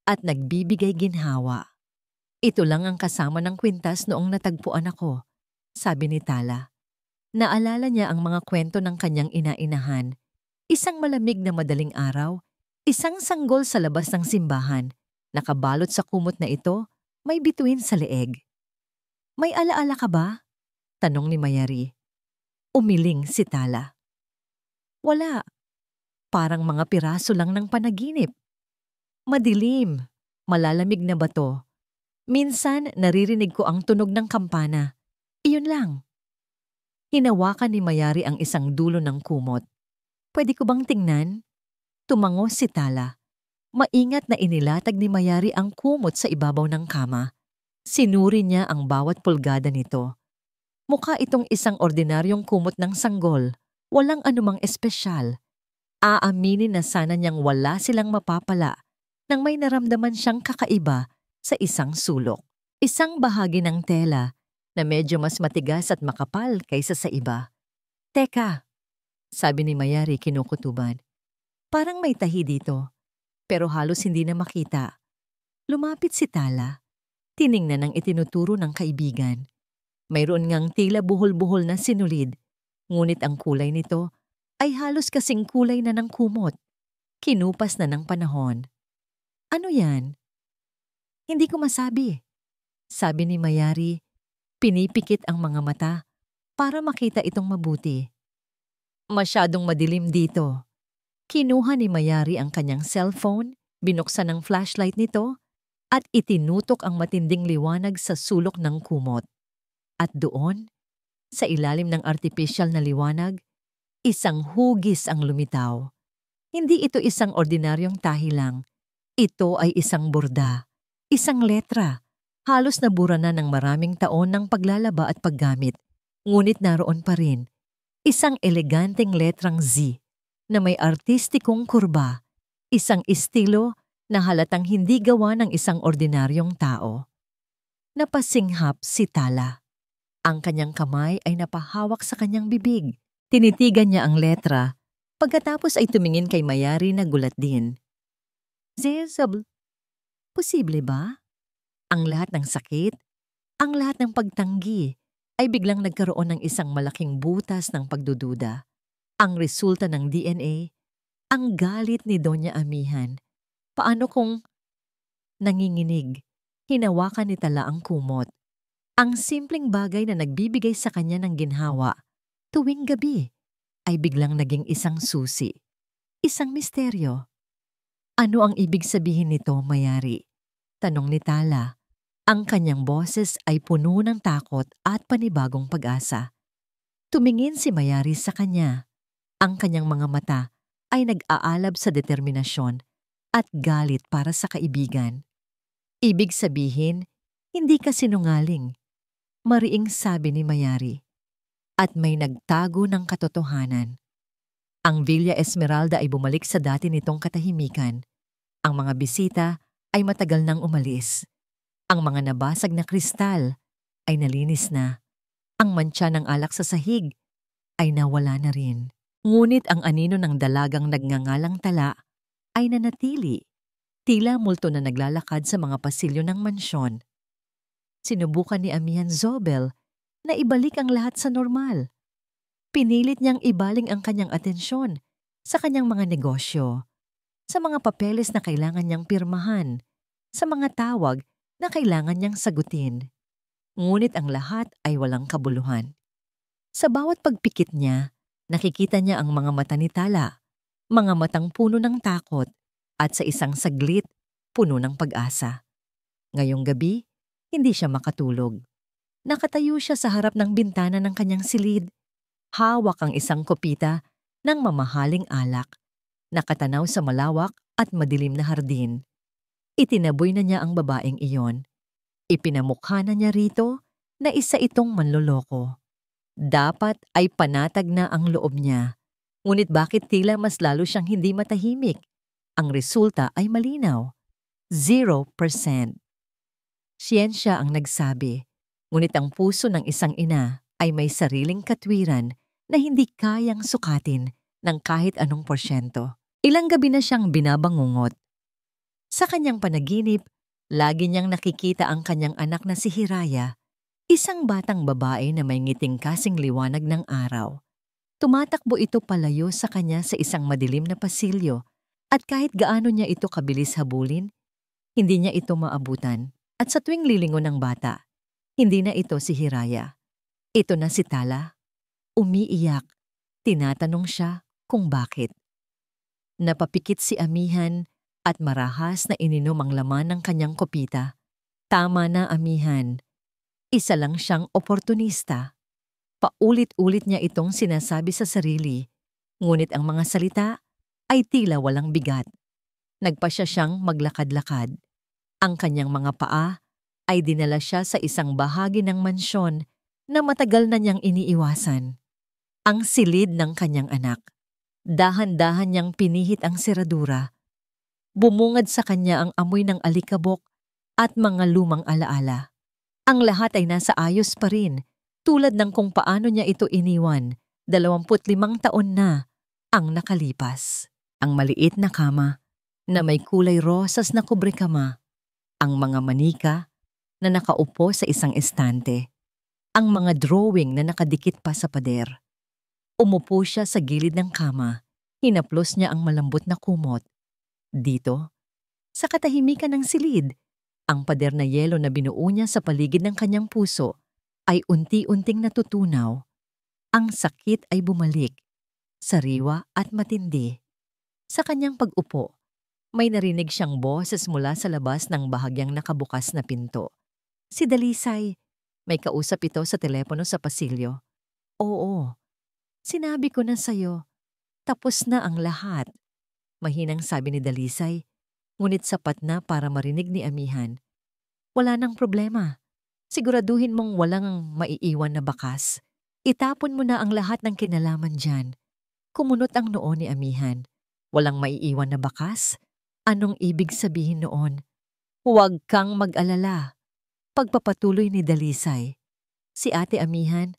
at nagbibigay ginhawa. Ito lang ang kasama ng kwintas noong natagpuan ako, sabi ni Tala. Naalala niya ang mga kwento ng kanyang ina-inahan. Isang malamig na madaling araw, isang sanggol sa labas ng simbahan. Nakabalot sa kumot na ito, may bituin sa leeg. May alaala ka ba? Tanong ni Mayari. Umiling si Tala. Wala. Parang mga piraso lang ng panaginip. Madilim, malalamig na bato. Minsan naririnig ko ang tunog ng kampana. Iyon lang. Hinawakan ni Mayari ang isang dulo ng kumot. Pwede ko bang tingnan? Tumango si Tala. Maingat na inilatag ni Mayari ang kumot sa ibabaw ng kama. Sinuri niya ang bawat pulgada nito. Mukha itong isang ordinaryong kumot ng sanggol, walang anumang espesyal. Aaminin na sana niyang wala silang mapapala nang may naramdaman siyang kakaiba sa isang sulok. Isang bahagi ng tela na medyo mas matigas at makapal kaysa sa iba. Teka, sabi ni Mayari kinukutuban. Parang may tahi dito, pero halos hindi na makita. Lumapit si Tala. Tiningnan ang itinuturo ng kaibigan. Mayroon ngang tila buhol-buhol na sinulid, ngunit ang kulay nito ay halos kasing kulay na ng kumot. Kinupas na ng panahon. Ano yan? Hindi ko masabi. Sabi ni Mayari, pinipikit ang mga mata para makita itong mabuti. Masyadong madilim dito. Kinuha ni Mayari ang kanyang cellphone, binuksan ang flashlight nito, at itinutok ang matinding liwanag sa sulok ng kumot. At doon, sa ilalim ng artificial na liwanag, isang hugis ang lumitaw. Hindi ito isang ordinaryong tahi lang. Ito ay isang borda, isang letra. Halos nabura na ng maraming taon ng paglalaba at paggamit. Ngunit naroon pa rin, isang eleganteng letrang Z na may artistikong kurba, isang estilo na halatang hindi gawa ng isang ordinaryong tao. Napasinghap si Tala. Ang kanyang kamay ay napahawak sa kanyang bibig. Tinitigan niya ang letra, pagkatapos ay tumingin kay Mayari na gulat din. Zezabl, posible ba? Ang lahat ng sakit, ang lahat ng pagtanggi ay biglang nagkaroon ng isang malaking butas ng pagdududa. Ang resulta ng DNA, ang galit ni Doña Amihan. Paano kung nanginginig, hinawakan ni Tala ang kumot? Ang simpleng bagay na nagbibigay sa kanya ng ginhawa tuwing gabi ay biglang naging isang susi, isang misteryo. Ano ang ibig sabihin nito, Mayari? Tanong ni Tala. Ang kanyang boses ay puno ng takot at panibagong pag-asa. Tumingin si Mayari sa kanya. Ang kanyang mga mata ay nag-aalab sa determinasyon at galit para sa kaibigan. Ibig sabihin, hindi ka sinungaling, mariing sabi ni Mayari. At may nagtago ng katotohanan. Ang Villa Esmeralda ay bumalik sa dati nitong katahimikan. Ang mga bisita ay matagal nang umalis. Ang mga nabasag na kristal ay nalinis na. Ang mantsa ng alak sa sahig ay nawala na rin. Ngunit ang anino ng dalagang nagngangalang Tala ay nanatili. Tila multo na naglalakad sa mga pasilyo ng mansyon. Sinubukan ni Amihan Zobel na ibalik ang lahat sa normal. Pinilit niyang ibaling ang kanyang atensyon sa kanyang mga negosyo, sa mga papeles na kailangan niyang pirmahan, sa mga tawag na kailangan niyang sagutin. Ngunit ang lahat ay walang kabuluhan. Sa bawat pagpikit niya, nakikita niya ang mga mata ni Tala, mga matang puno ng takot at sa isang saglit, puno ng pag-asa. Ngayong gabi, hindi siya makatulog. Nakatayo siya sa harap ng bintana ng kanyang silid. Hawak ang isang kopita ng mamahaling alak. Nakatanaw sa malawak at madilim na hardin. Itinaboy na niya ang babaeng iyon. Ipinamukha na niya rito na isa itong manloloko. Dapat ay panatag na ang loob niya. Ngunit bakit tila mas lalo siyang hindi matahimik? Ang resulta ay malinaw. 0%. Siyensya ang nagsabi. Ngunit ang puso ng isang ina ay may sariling katwiran na hindi kayang sukatin ng kahit anong porsyento. Ilang gabi na siyang binabangungot. Sa kanyang panaginip, lagi niyang nakikita ang kanyang anak na si Hiraya, isang batang babae na may ngiting kasing liwanag ng araw. Tumatakbo ito palayo sa kanya sa isang madilim na pasilyo at kahit gaano niya ito kabilis habulin, hindi niya ito maabutan. At sa tuwing lilingon ng bata, hindi na ito si Hiraya. Ito na si Tala. Umiiyak. Tinatanong siya kung bakit. Napapikit si Amihan at marahas na ininom ang laman ng kanyang kopita. Tama na, Amihan. Isa lang siyang oportunista. Paulit-ulit niya itong sinasabi sa sarili. Ngunit ang mga salita ay tila walang bigat. Nagpasya siyang maglakad-lakad. Ang kanyang mga paa ay dinala siya sa isang bahagi ng mansyon na matagal na niyang iniiwasan. Ang silid ng kanyang anak. Dahan-dahan niyang pinihit ang seradura. Bumungad sa kanya ang amoy ng alikabok at mga lumang alaala. Ang lahat ay nasa ayos pa rin, tulad ng kung paano niya ito iniwan. 25 taon na ang nakalipas. Ang maliit na kama na may kulay rosas na kubrekama. Ang mga manika na nakaupo sa isang estante. Ang mga drawing na nakadikit pa sa pader. Umupo siya sa gilid ng kama. Hinaplos niya ang malambot na kumot. Dito, sa katahimikan ng silid, ang pader na yelo na binuo niya sa paligid ng kanyang puso ay unti-unting natutunaw. Ang sakit ay bumalik, sariwa at matindi. Sa kanyang pag-upo, may narinig siyang boses mula sa labas ng bahagyang nakabukas na pinto. Si Dalisay, may kausap ito sa telepono sa pasilyo. Oo, sinabi ko na sa'yo, tapos na ang lahat. Mahinang sabi ni Dalisay, ngunit sapat na para marinig ni Amihan. Wala nang problema. Siguraduhin mong walang maiiwan na bakas. Itapon mo na ang lahat ng kinalaman dyan. Kumunot ang noo ni Amihan. Walang maiiwan na bakas? Anong ibig sabihin noon? Huwag kang mag-alala. Pagpapatuloy ni Dalisay. Si Ate Amihan,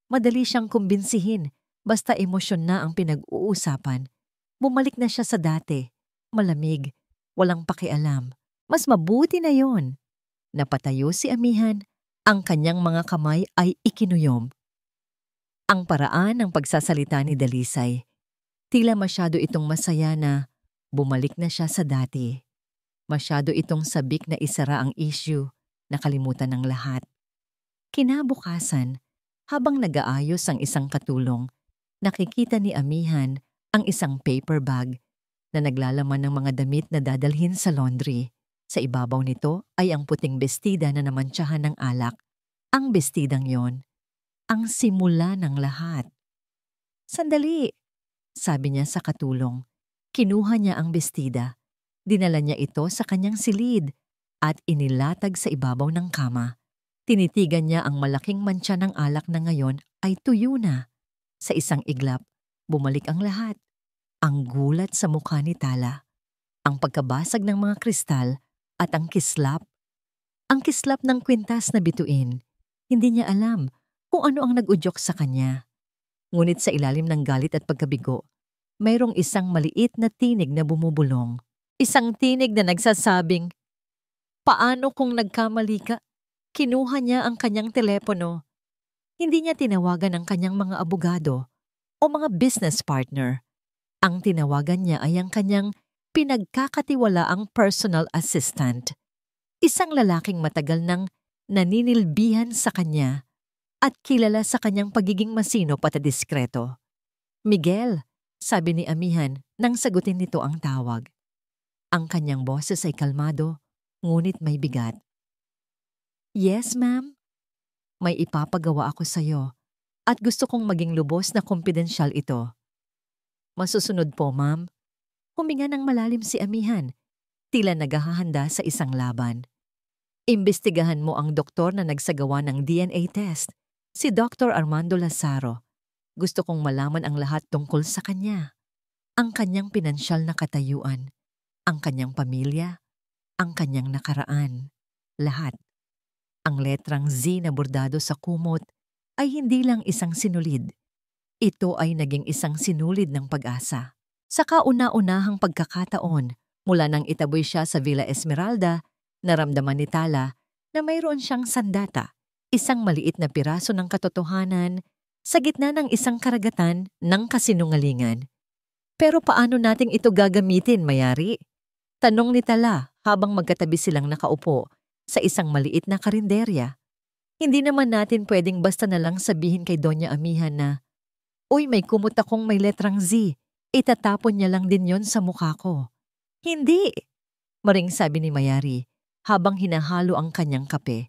madali siyang kumbinsihin basta emosyon na ang pinag-uusapan. Bumalik na siya sa dati. Malamig, walang pakialam. Mas mabuti na yon. Napatayo si Amihan, ang kanyang mga kamay ay ikinuyom. Ang paraan ng pagsasalita ni Dalisay, tila masyado itong masaya na bumalik na siya sa dati. Masyado itong sabik na isara ang issue, nakalimutan ng lahat. Kinabukasan, habang nag-aayos ang isang katulong, nakikita ni Amihan ang isang paper bag na naglalaman ng mga damit na dadalhin sa laundry. Sa ibabaw nito ay ang puting bestida na namantsahan ng alak. Ang bestidang yon, ang simula ng lahat. Sandali, sabi niya sa katulong. Kinuha niya ang bestida. Dinala niya ito sa kanyang silid at inilatag sa ibabaw ng kama. Tinitigan niya ang malaking mantsa ng alak na ngayon ay tuyo na. Sa isang iglap, bumalik ang lahat. Ang gulat sa mukha ni Tala, ang pagkabasag ng mga kristal at ang kislap. Ang kislap ng kwintas na bituin. Hindi niya alam kung ano ang nag-udyok sa kanya. Ngunit sa ilalim ng galit at pagkabigo, mayroong isang maliit na tinig na bumubulong. Isang tinig na nagsasabing, "Paano kung nagkamali ka?" Kinuha niya ang kanyang telepono. Hindi niya tinawagan ang kanyang mga abogado o mga business partner. Ang tinawagan niya ay ang kanyang pinagkakatiwalaang personal assistant. Isang lalaking matagal nang naninilbihan sa kanya at kilala sa kanyang pagiging masinop at diskreto. "Miguel," sabi ni Amihan nang sagutin nito ang tawag. Ang kanyang boses ay kalmado, ngunit may bigat. "Yes, ma'am. May ipapagawa ako sa'yo at gusto kong maging lubos na kumpidensyal ito." "Masusunod po, ma'am." Huminga ng malalim si Amihan, tila naghahanda sa isang laban. "Imbestigahan mo ang doktor na nagsagawa ng DNA test, si Dr. Armando Lazaro. Gusto kong malaman ang lahat tungkol sa kanya. Ang kanyang pinansyal na katayuan, ang kanyang pamilya, ang kanyang nakaraan. Lahat." Ang letrang Z na bordado sa kumot ay hindi lang isang sinulid. Ito ay naging isang sinulid ng pag-asa. Sa kauna-unahang pagkakataon, mula nang itaboy siya sa Villa Esmeralda, naramdaman ni Tala na mayroon siyang sandata, isang maliit na piraso ng katotohanan sa gitna ng isang karagatan ng kasinungalingan. "Pero paano nating ito gagamitin, Mayari?" Tanong ni Tala habang magkatabi silang nakaupo sa isang maliit na karinderya. Hindi naman natin pwedeng basta na lang sabihin kay Doña Amihan na, "Uy, may kumot akong may letrang Z. Itatapon niya lang din yon sa mukha ko." "Hindi," maring sabi ni Mayari habang hinahalo ang kanyang kape.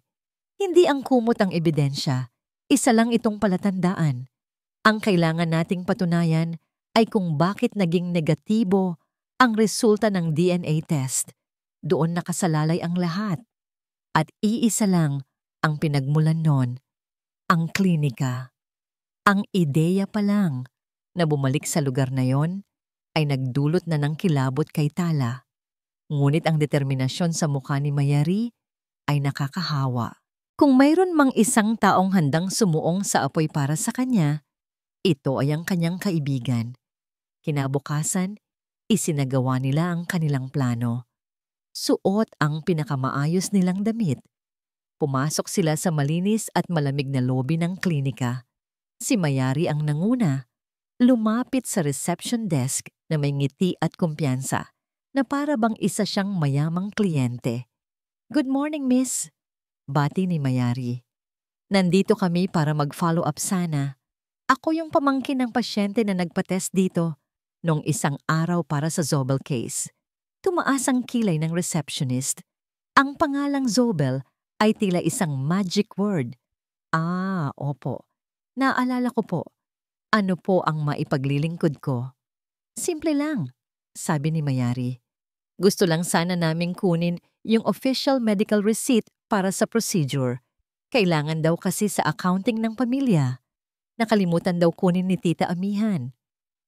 "Hindi ang kumot ang ebidensya. Isa lang itong palatandaan. Ang kailangan nating patunayan ay kung bakit naging negatibo ang resulta ng DNA test. Doon nakasalalay ang lahat. At iisa lang ang pinagmulan nun, ang klinika. Ang ideya pa lang na bumalik sa lugar na yon ay nagdulot na ng kilabot kay Tala. Ngunit ang determinasyon sa mukha ni Mayari ay nakakahawa. Kung mayroon mang isang taong handang sumuong sa apoy para sa kanya, ito ay ang kanyang kaibigan. Kinabukasan, isinagawa nila ang kanilang plano. Suot ang pinakamaayos nilang damit. Pumasok sila sa malinis at malamig na lobby ng klinika. Si Mayari ang nanguna. Lumapit sa reception desk na may ngiti at kumpiyansa na para bang isa siyang mayamang kliyente. "Good morning, miss," bati ni Mayari. "Nandito kami para mag-follow up sana. Ako yung pamangkin ng pasyente na nagpa-test dito nung isang araw para sa Zobel case." Tumaas ang kilay ng receptionist. Ang pangalang Zobel ay tila isang magic word. "Ah, opo. Naalala ko po. Ano po ang maipaglilingkod ko?" "Simple lang," sabi ni Mayari. "Gusto lang sana naming kunin yung official medical receipt para sa procedure. Kailangan daw kasi sa accounting ng pamilya. Nakalimutan daw kunin ni Tita Amihan."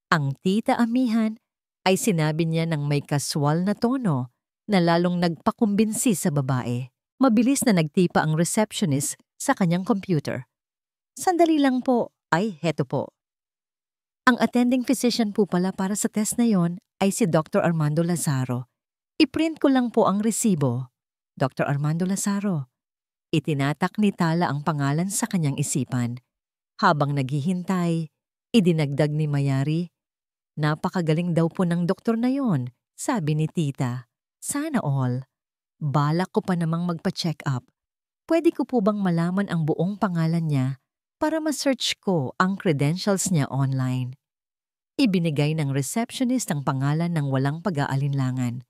Ang Tita Amihan ay sinabi niya ng may kaswal na tono na lalong nagpakumbinsi sa babae. Mabilis na nagtipa ang receptionist sa kanyang computer. "Sandali lang po." "Ay, heto po. Ang attending physician po pala para sa test na yon ay si Dr. Armando Lazaro. I-print ko lang po ang resibo." "Dr. Armando Lazaro." Itinatak ni Tala ang pangalan sa kanyang isipan. Habang naghihintay, idinagdag ni Mayari, "Napakagaling daw po ng doktor na yon," sabi ni Tita. "Sana all. Balak ko pa namang magpa-check up. Pwede ko po bang malaman ang buong pangalan niya para ma-search ko ang credentials niya online?" Ibinigay ng receptionist ang pangalan ng walang pag-aalinlangan.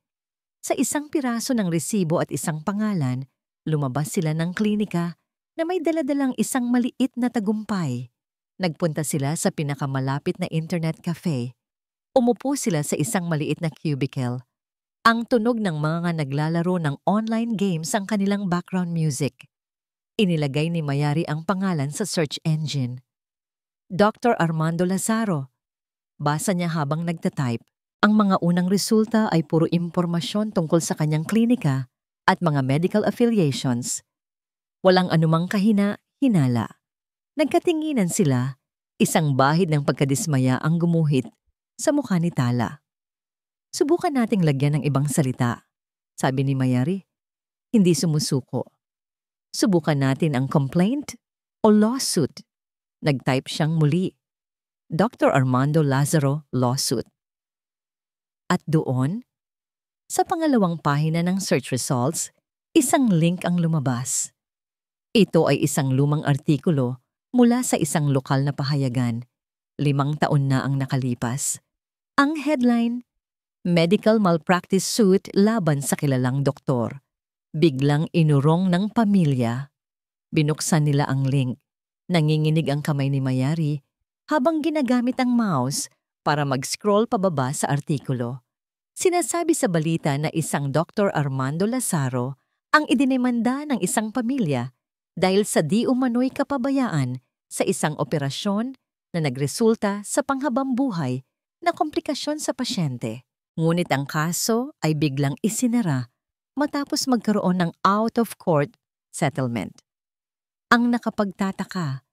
Sa isang piraso ng resibo at isang pangalan, lumabas sila ng klinika na may daladalang isang maliit na tagumpay. Nagpunta sila sa pinakamalapit na internet cafe. Umupo sila sa isang maliit na cubicle. Ang tunog ng mga naglalaro ng online games ang kanilang background music. Inilagay ni Mayari ang pangalan sa search engine. Dr. Armando Lazaro. Basa niya habang nagtatype. Ang mga unang resulta ay puro impormasyon tungkol sa kanyang klinika at mga medical affiliations. Walang anumang kahina-hinala. Nagkatinginan sila, isang bahid ng pagkadismaya ang gumuhit sa mukha ni Tala. Subukan nating lagyan ng ibang salita, sabi ni Mayari. Hindi sumusuko. Subukan natin ang complaint o lawsuit. Nagtype siyang muli. Dr. Armando Lazaro lawsuit. At doon, sa pangalawang pahina ng search results, isang link ang lumabas. Ito ay isang lumang artikulo mula sa isang lokal na pahayagan. 5 taon na ang nakalipas. Ang headline, Medical Malpractice Suit laban sa kilalang doktor. Biglang inurong ng pamilya. Binuksan nila ang link. Nanginginig ang kamay ni Mayari habang ginagamit ang mouse para mag-scroll pababa sa artikulo. Sinasabi sa balita na isang Dr. Armando Lazaro ang idinimanda ng isang pamilya dahil sa di umano'y kapabayaan sa isang operasyon na nagresulta sa panghabambuhay na komplikasyon sa pasyente. Ngunit ang kaso ay biglang isinara matapos magkaroon ng out-of-court settlement. Ang nakapagtataka,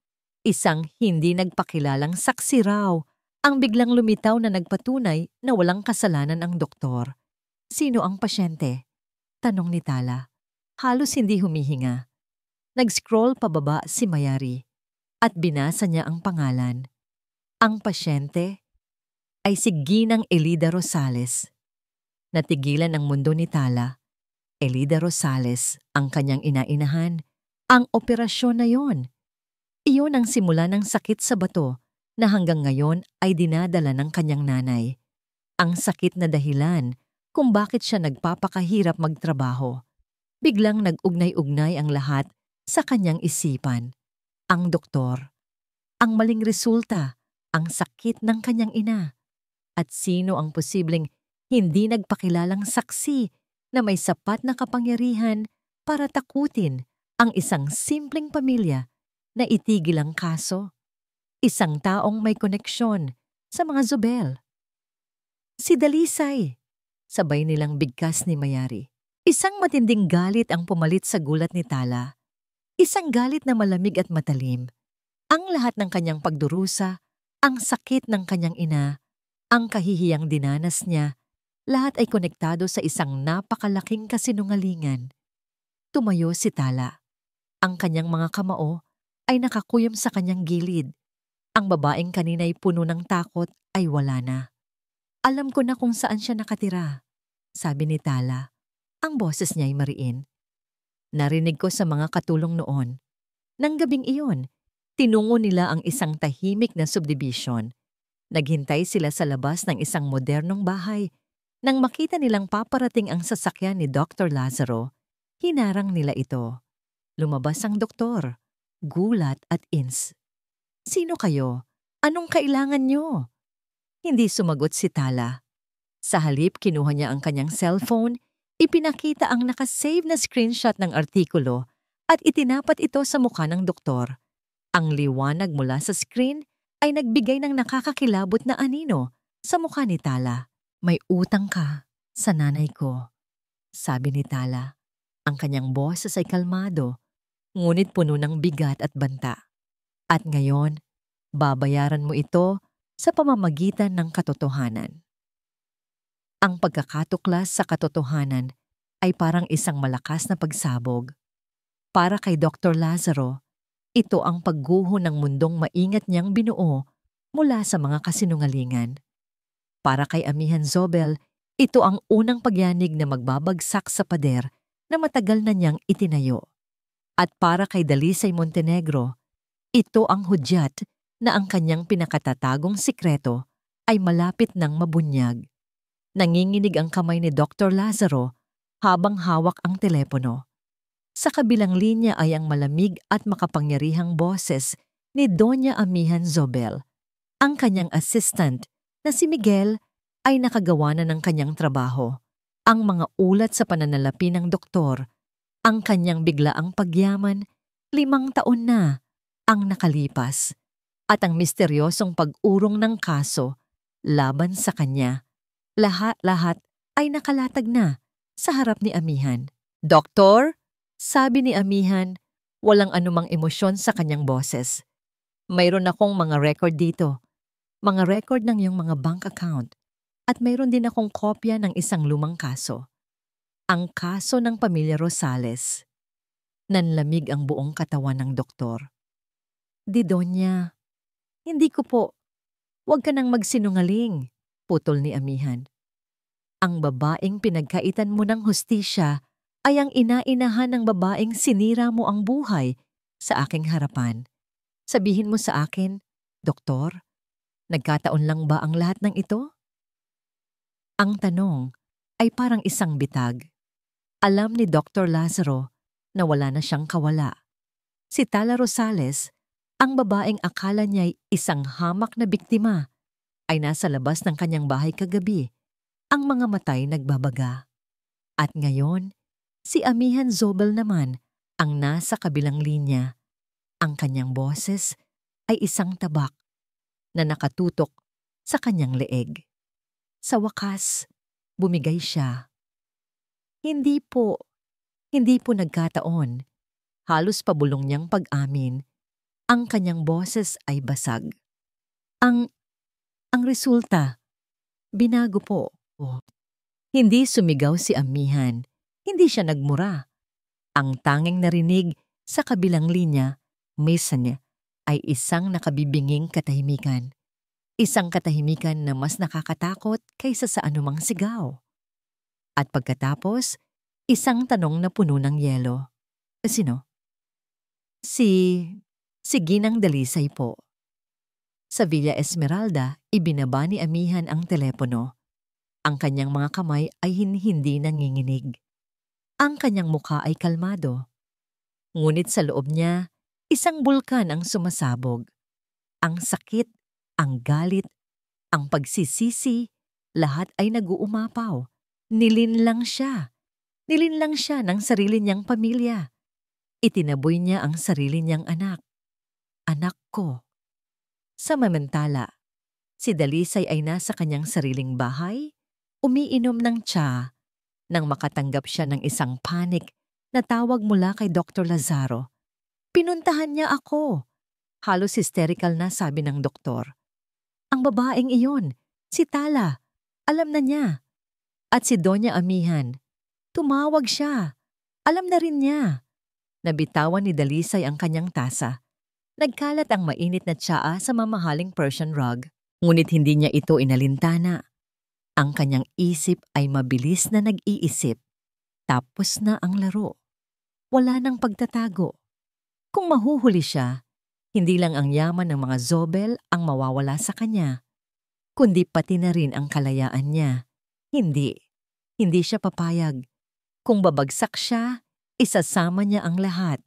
isang hindi nagpakilalang saksi raw ang biglang lumitaw na nagpatunay na walang kasalanan ang doktor. Sino ang pasyente? Tanong ni Tala. Halos hindi humihinga. Nag-scroll pababa si Mayari at binasa niya ang pangalan. Ang pasyente ay si Ginang Elida Rosales. Natigilan ang mundo ni Tala. Elida Rosales, ang kanyang inainahan. Ang operasyon na yon. Iyon ang simula ng sakit sa bato na hanggang ngayon ay dinadala ng kanyang nanay. Ang sakit na dahilan kung bakit siya nagpapakahirap magtrabaho. Biglang nag-ugnay-ugnay ang lahat sa kanyang isipan. Ang doktor, ang maling resulta, ang sakit ng kanyang ina. At sino ang posibleng hindi nagpakilalang saksi na may sapat na kapangyarihan para takutin ang isang simpleng pamilya na itigil ang kaso? Isang taong may koneksyon sa mga Zobel. Si Dalisay, sabay nilang bigkas ni Mayari. Isang matinding galit ang pumalit sa gulat ni Tala. Isang galit na malamig at matalim. Ang lahat ng kanyang pagdurusa, ang sakit ng kanyang ina, ang kahihiyang dinanas niya, lahat ay konektado sa isang napakalaking kasinungalingan. Tumayo si Tala. Ang kanyang mga kamao ay nakakuyom sa kanyang gilid. Ang babaeng kanina'y puno ng takot ay wala na. Alam ko na kung saan siya nakatira, sabi ni Tala. Ang boses niya ay mariin. Narinig ko sa mga katulong noon. Nang gabing iyon, tinungo nila ang isang tahimik na subdivision. Naghintay sila sa labas ng isang modernong bahay. Nang makita nilang paparating ang sasakyan ni Dr. Lazaro, hinarang nila ito. Lumabas ang doktor, gulat at ins. Sino kayo? Anong kailangan nyo? Hindi sumagot si Tala. Sa halip, kinuha niya ang kanyang cellphone, ipinakita ang nakasave na screenshot ng artikulo at itinapat ito sa mukha ng doktor. Ang liwanag mula sa screen ay nagbigay ng nakakakilabot na anino sa mukha ni Tala. May utang ka sa nanay ko, sabi ni Tala. Ang kanyang boses ay kalmado, ngunit puno ng bigat at banta. At ngayon, babayaran mo ito sa pamamagitan ng katotohanan. Ang pagkakatuklas sa katotohanan ay parang isang malakas na pagsabog. Para kay Dr. Lazaro, ito ang pagguho ng mundong maingat niyang binuo mula sa mga kasinungalingan. Para kay Amihan Zobel, ito ang unang pagyanig na magbabagsak sa pader na matagal na niyang itinayo. At para kay Dalisay Montenegro, ito ang hudyat na ang kanyang pinakatatagong sikreto ay malapit ng mabunyag. Nanginginig ang kamay ni Dr. Lazaro habang hawak ang telepono. Sa kabilang linya ay ang malamig at makapangyarihang boses ni Doña Amihan Zobel. Ang kanyang assistant na si Miguel ay nakagawa na ng kanyang trabaho. Ang mga ulat sa pananalapi ng doktor, ang kanyang biglaang pagyaman, 5 taon na ang nakalipas, at ang misteryosong pag-urong ng kaso laban sa kanya. Lahat-lahat ay nakalatag na sa harap ni Amihan. "Doktor?" sabi ni Amihan, walang anumang emosyon sa kanyang boses. "Mayroon akong mga record dito. Mga record ng iyong mga bank account. At mayroon din akong kopya ng isang lumang kaso. Ang kaso ng pamilya Rosales." Nanlamig ang buong katawan ng doktor. "Di Donya, hindi ko po. Huwag ka nang magsinungaling," putol ni Amihan. "Ang babaeng pinagkaitan mo ng hustisya ay ang ina-inahan ng babaeng sinira mo ang buhay sa aking harapan. Sabihin mo sa akin, doktor, nagkataon lang ba ang lahat ng ito?" Ang tanong ay parang isang bitag. Alam ni Dr. Lazaro na wala na siyang kawala. Si Tala Rosales, ang babaeng akala niya'y isang hamak na biktima, ay nasa labas ng kanyang bahay kagabi, ang mga matay nagbabaga. At ngayon, si Amihan Zobel naman ang nasa kabilang linya. Ang kanyang boses ay isang tabak na nakatutok sa kanyang leeg. Sa wakas, bumigay siya. Hindi po nagkataon. Halos pabulong niyang pag-amin. Ang kanyang boses ay basag. Ang resulta, binago po. Hindi sumigaw si Amihan. Hindi siya nagmura. Ang tanging narinig sa kabilang linya, minsan ay isang nakabibinging katahimikan. Isang katahimikan na mas nakakatakot kaysa sa anumang sigaw. At pagkatapos, isang tanong na puno ng yelo. "Sino?" Si Ginang Dalisay po." Sa Villa Esmeralda, ibinaba ni Amihan ang telepono. Ang kanyang mga kamay ay hindi nanginginig. Ang kanyang mukha ay kalmado. Ngunit sa loob niya, isang bulkan ang sumasabog. Ang sakit, ang galit, ang pagsisisi, lahat ay nag-uumapaw. Nilinlang siya ng sarili niyang pamilya. Itinaboy niya ang sarili niyang anak. "Anak ko." Samantala, si Dalisay ay nasa kanyang sariling bahay, umiinom ng tsa, nang makatanggap siya ng isang panic na tawag mula kay Dr. Lazaro. "Pinuntahan niya ako." Halos hysterical na sabi ng doktor. "Ang babaeng iyon, si Tala, alam na niya. At si Doña Amihan, tumawag siya. Alam na rin niya." Nabitawan ni Dalisay ang kanyang tasa. Nagkalat ang mainit na tsaa sa mamahaling Persian rug. Ngunit hindi niya ito inalintana. Ang kanyang isip ay mabilis na nag-iisip. Tapos na ang laro. Wala nang pagtatago. Kung mahuhuli siya, hindi lang ang yaman ng mga Zobel ang mawawala sa kanya, kundi pati na rin ang kalayaan niya. Hindi siya papayag. Kung babagsak siya, isasama niya ang lahat.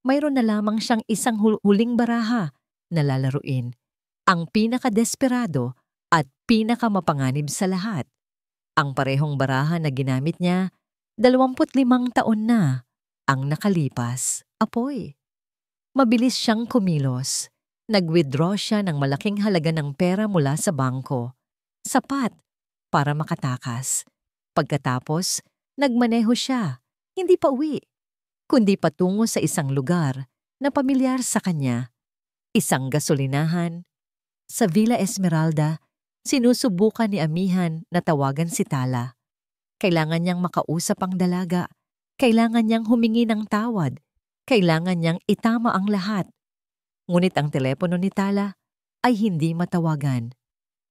Mayroon na lamang siyang isang huling baraha na lalaruin. Ang pinakadesperado at pinakamapanganib sa lahat. Ang parehong baraha na ginamit niya, 25 taon na ang nakalipas. Apoy. Mabilis siyang kumilos. Nag-withdraw siya ng malaking halaga ng pera mula sa bangko. Sapat para makatakas. Pagkatapos, nagmaneho siya, hindi pa uwi, kundi patungo sa isang lugar na pamilyar sa kanya. Isang gasolinahan. Sa Villa Esmeralda, sinusubukan ni Amihan na tawagan si Tala. Kailangan niyang makausap ang dalaga. Kailangan niyang humingi ng tawad. Kailangan niyang itama ang lahat. Ngunit ang telepono ni Tala ay hindi matawagan.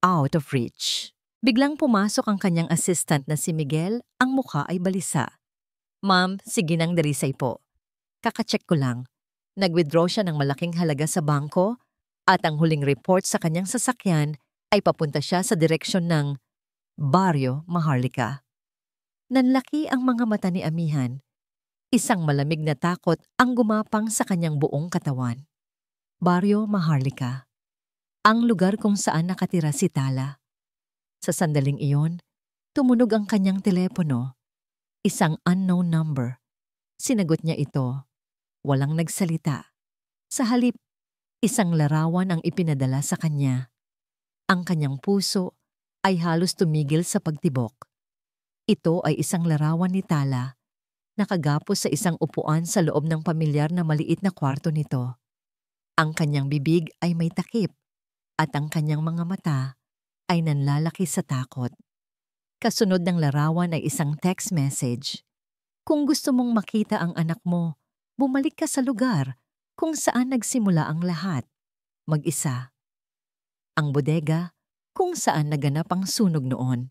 Out of reach. Biglang pumasok ang kanyang assistant na si Miguel, ang mukha ay balisa. "Ma'am, si Ginang Dalisay po. Kakacheck ko lang. Nag-withdraw siya ng malaking halaga sa bangko at ang huling report sa kanyang sasakyan ay papunta siya sa direksyon ng Barrio Maharlika." Nanlaki ang mga mata ni Amihan. Isang malamig na takot ang gumapang sa kanyang buong katawan. Baryo Maharlika, ang lugar kung saan nakatira si Tala. Sa sandaling iyon, tumunog ang kanyang telepono. Isang unknown number. Sinagot niya ito. Walang nagsalita. Sa halip, isang larawan ang ipinadala sa kanya. Ang kanyang puso ay halos tumigil sa pagtibok. Ito ay isang larawan ni Tala, nakagapos sa isang upuan sa loob ng pamilyar na maliit na kwarto nito. Ang kanyang bibig ay may takip at ang kanyang mga mata ay nanlalaki sa takot. Kasunod ng larawan ay isang text message. Kung gusto mong makita ang anak mo, bumalik ka sa lugar kung saan nagsimula ang lahat. Mag-isa. Ang bodega kung saan naganap ang sunog noon.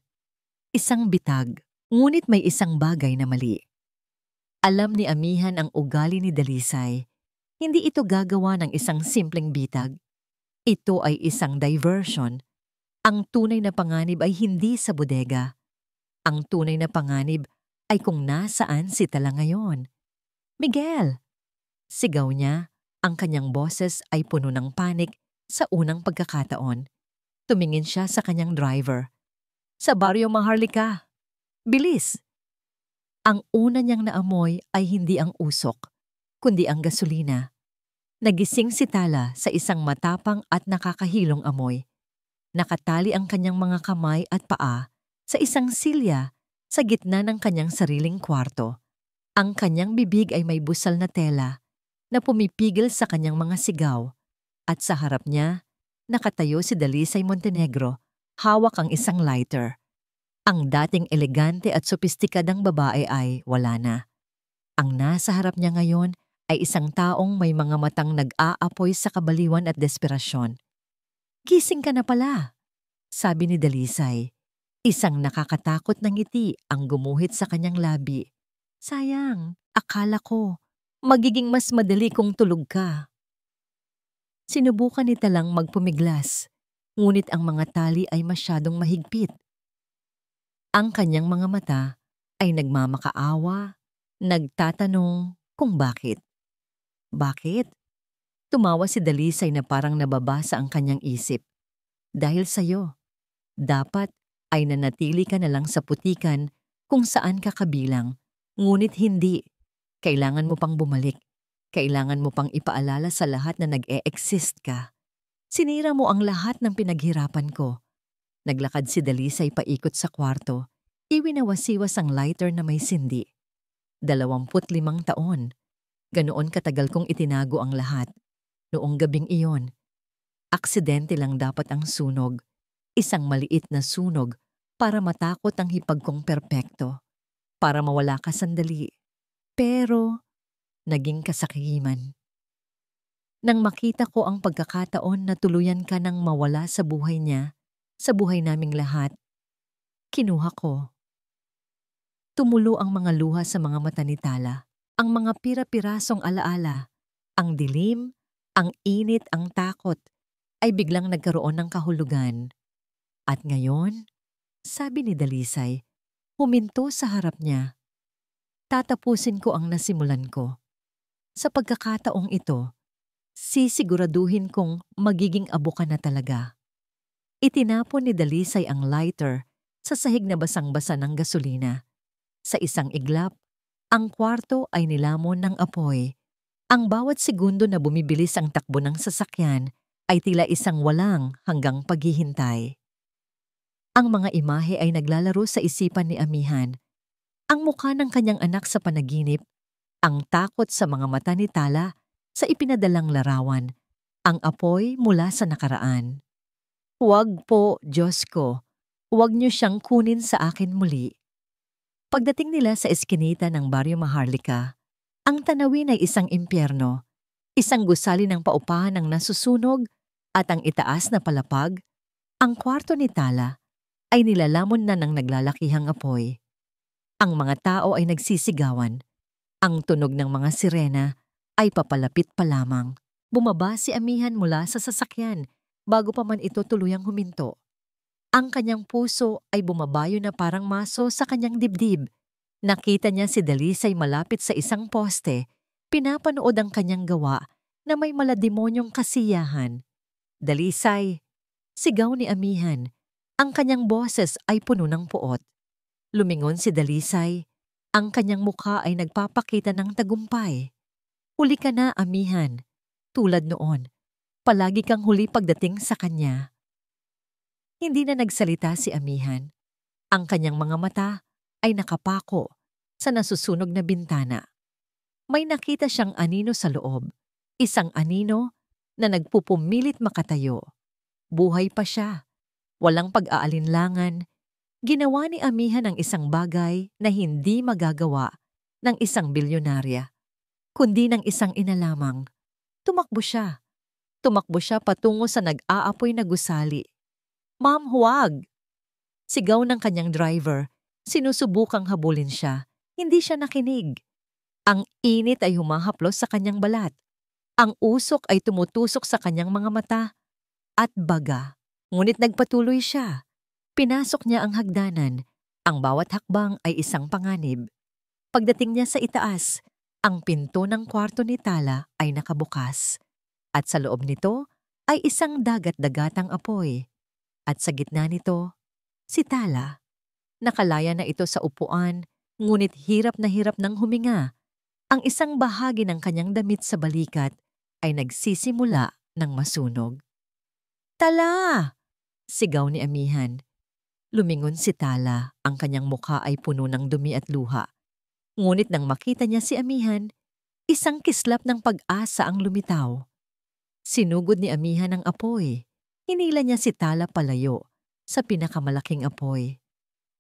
Isang bitag, ngunit may isang bagay na mali. Alam ni Amihan ang ugali ni Dalisay. Hindi ito gagawa ng isang simpleng bitag. Ito ay isang diversion. Ang tunay na panganib ay hindi sa bodega. Ang tunay na panganib ay kung nasaan si Tala ngayon. Miguel! Sigaw niya, ang kanyang boses ay puno ng panik sa unang pagkakataon. Tumingin siya sa kanyang driver. Sa Baryo Maharlika. Bilis! Ang una niyang naamoy ay hindi ang usok, kundi ang gasolina. Nagising si Tala sa isang matapang at nakakahilong amoy. Nakatali ang kanyang mga kamay at paa sa isang silya sa gitna ng kanyang sariling kwarto. Ang kanyang bibig ay may busal na tela na pumipigil sa kanyang mga sigaw at sa harap niya, nakatayo si Dalisay Montenegro, hawak ang isang lighter. Ang dating elegante at sopistikadang babae ay wala na. Ang nasa harap niya ngayon ay isang taong may mga matang nag-aapoy sa kabaliwan at desperasyon. Gising ka na pala, sabi ni Dalisay. Isang nakakatakot na ngiti ang gumuhit sa kanyang labi. Sayang, akala ko, magiging mas madali kung tulog ka. Sinubukan ni Talang magpumiglas, ngunit ang mga tali ay masyadong mahigpit. Ang kanyang mga mata ay nagmamakaawa, nagtatanong kung bakit. Bakit? Tumawa si Dalisay na parang nababasa ang kanyang isip. Dahil sa'yo, dapat ay nanatili ka na lang sa putikan kung saan ka kabilang. Ngunit hindi. Kailangan mo pang bumalik. Kailangan mo pang ipaalala sa lahat na nag-e-exist ka. Sinira mo ang lahat ng pinaghirapan ko. Naglakad si Dalisay paikot sa kwarto. Iwinawasiwas ang lighter na may sindi. 25 taon. Ganoon katagal kong itinago ang lahat. Noong gabing iyon, aksidente lang dapat ang sunog. Isang maliit na sunog para matakot ang hipag kong perpekto. Para mawala ka sandali. Pero, naging kasakiman. Nang makita ko ang pagkakataon na tuluyan ka nang mawala sa buhay niya, sa buhay naming lahat, kinuha ko. Tumulo ang mga luha sa mga mata ni Tala, ang mga pira-pirasong alaala, ang dilim, ang init, ang takot, ay biglang nagkaroon ng kahulugan. At ngayon, sabi ni Dalisay, huminto sa harap niya. Tatapusin ko ang nasimulan ko. Sa pagkakataong ito, sisiguraduhin kong magiging abo ka na talaga. Itinapon ni Dalisay ang lighter sa sahig na basang-basa ng gasolina. Sa isang iglap, ang kwarto ay nilamon ng apoy. Ang bawat segundo na bumibilis ang takbo ng sasakyan ay tila isang walang hanggang paghihintay. Ang mga imahe ay naglalaro sa isipan ni Amihan. Ang mukha ng kanyang anak sa panaginip, ang takot sa mga mata ni Tala sa ipinadalang larawan, ang apoy mula sa nakaraan. Huwag po, Diyos ko, huwag niyo siyang kunin sa akin muli. Pagdating nila sa eskinita ng Baryo Maharlika, ang tanawin ay isang impyerno, isang gusali ng paupahan ng nasusunog at ang itaas na palapag, ang kwarto ni Tala ay nilalamon na ng naglalakihang apoy. Ang mga tao ay nagsisigawan. Ang tunog ng mga sirena ay papalapit pa lamang. Bumaba si Amihan mula sa sasakyan bago pa man ito tuluyang huminto. Ang kanyang puso ay bumabayo na parang maso sa kanyang dibdib. Nakita niya si Dalisay malapit sa isang poste, pinapanood ang kanyang gawa na may malademonyong kasiyahan. "Dalisay!" Sigaw ni Amihan. Ang kanyang boses ay puno ng puot. Lumingon si Dalisay. Ang kanyang mukha ay nagpapakita ng tagumpay. "Huli ka na, Amihan. Tulad noon, palagi kang huli pagdating sa kanya." Hindi na nagsalita si Amihan. Ang kanyang mga mata ay nakapako sa nasusunog na bintana. May nakita siyang anino sa loob. Isang anino na nagpupumilit makatayo. Buhay pa siya. Walang pag-aalinlangan. Ginawa ni Amihan ang isang bagay na hindi magagawa ng isang bilyonarya, kundi ng isang ina lamang. Tumakbo siya. Tumakbo siya patungo sa nag-aapoy na gusali. "Ma'am, huwag!" Sigaw ng kanyang driver. Sinusubukang habulin siya. Hindi siya nakinig. Ang init ay humahaplos sa kanyang balat. Ang usok ay tumutusok sa kanyang mga mata at baga. Ngunit nagpatuloy siya. Pinasok niya ang hagdanan. Ang bawat hakbang ay isang panganib. Pagdating niya sa itaas, ang pinto ng kwarto ni Tala ay nakabukas. At sa loob nito ay isang dagat-dagatang apoy. At sa gitna nito, si Tala. Nakalaya na ito sa upuan, ngunit hirap na hirap ng huminga. Ang isang bahagi ng kanyang damit sa balikat ay nagsisimula ng masunog. "Tala!" Sigaw ni Amihan. Lumingon si Tala. Ang kanyang mukha ay puno ng dumi at luha. Ngunit nang makita niya si Amihan, isang kislap ng pag-asa ang lumitaw. Sinugod ni Amihan ang apoy. Hinila niya si Tala palayo sa pinakamalaking apoy.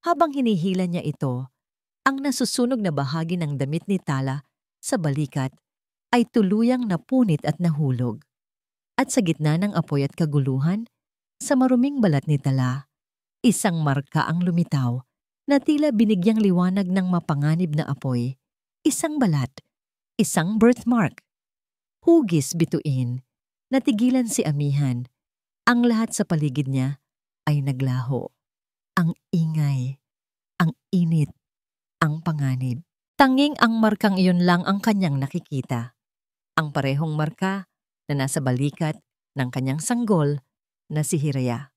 Habang hinihila niya ito, ang nasusunog na bahagi ng damit ni Tala sa balikat ay tuluyang napunit at nahulog. At sa gitna ng apoy at kaguluhan, sa maruming balat ni Tala, isang marka ang lumitaw na tila binigyang liwanag ng mapanganib na apoy. Isang balat, isang birthmark. Hugis bituin. Natigilan si Amihan. Ang lahat sa paligid niya ay naglaho. Ang ingay, ang init, ang panganib. Tanging ang markang iyon lang ang kanyang nakikita. Ang parehong marka na nasa balikat ng kanyang sanggol na si Hiraya.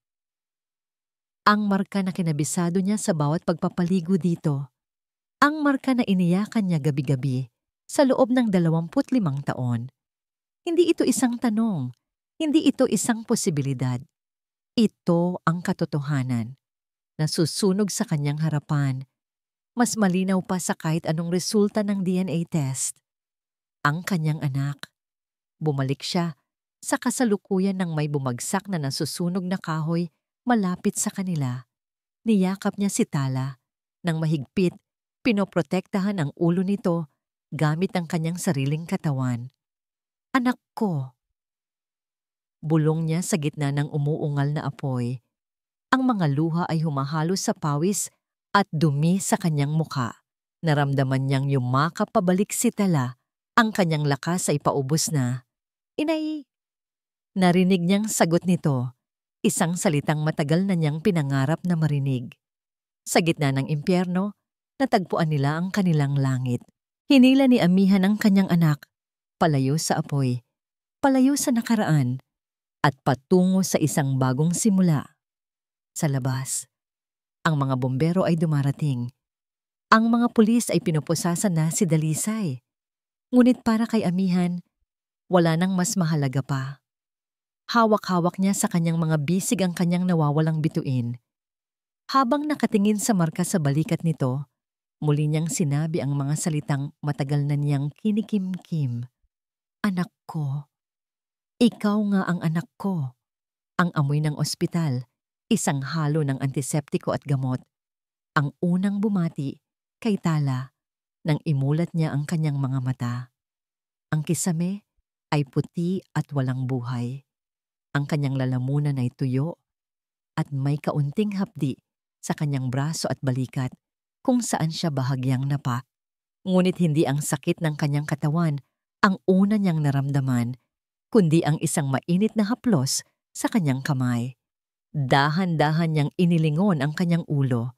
Ang marka na kinabisado niya sa bawat pagpapaligo dito. Ang marka na iniyakan niya gabi-gabi sa loob ng 25 taon. Hindi ito isang tanong. Hindi ito isang posibilidad. Ito ang katotohanan na susunog sa kanyang harapan. Mas malinaw pa sa kahit anong resulta ng DNA test. Ang kanyang anak. Bumalik siya sa kasalukuyan ng may bumagsak na nasusunog na kahoy malapit sa kanila. Niyakap niya si Tala. Nang mahigpit, pinoprotektahan ang ulo nito gamit ang kanyang sariling katawan. "Anak ko." Bulong niya sa gitna ng umuungal na apoy. Ang mga luha ay humahalo sa pawis at dumi sa kanyang muka. Naramdaman niyang yumakap pabalik si Tala. Ang kanyang lakas ay paubos na. "Inay." Narinig niyang sagot nito. Isang salitang matagal na niyang pinangarap na marinig. Sa gitna ng impyerno, natagpuan nila ang kanilang langit. Hinila ni Amihan ang kanyang anak, palayo sa apoy, palayo sa nakaraan, at patungo sa isang bagong simula. Sa labas, ang mga bombero ay dumarating. Ang mga pulis ay pinupusasan na si Dalisay. Ngunit para kay Amihan, wala nang mas mahalaga pa. Hawak-hawak niya sa kanyang mga bisig ang kanyang nawawalang bituin. Habang nakatingin sa marka sa balikat nito, muli niyang sinabi ang mga salitang matagal na niyang kinikim-kim. "Anak ko. Ikaw nga ang anak ko." Ang amoy ng ospital, isang halo ng antiseptiko at gamot. Ang unang bumati kay Tala nang imulat niya ang kanyang mga mata. Ang kisame ay puti at walang buhay. Ang kanyang lalamunan ay tuyo at may kaunting hapdi sa kanyang braso at balikat kung saan siya bahagyang napa. Ngunit hindi ang sakit ng kanyang katawan ang una niyang naramdaman, kundi ang isang mainit na haplos sa kanyang kamay. Dahan-dahan niyang inilingon ang kanyang ulo.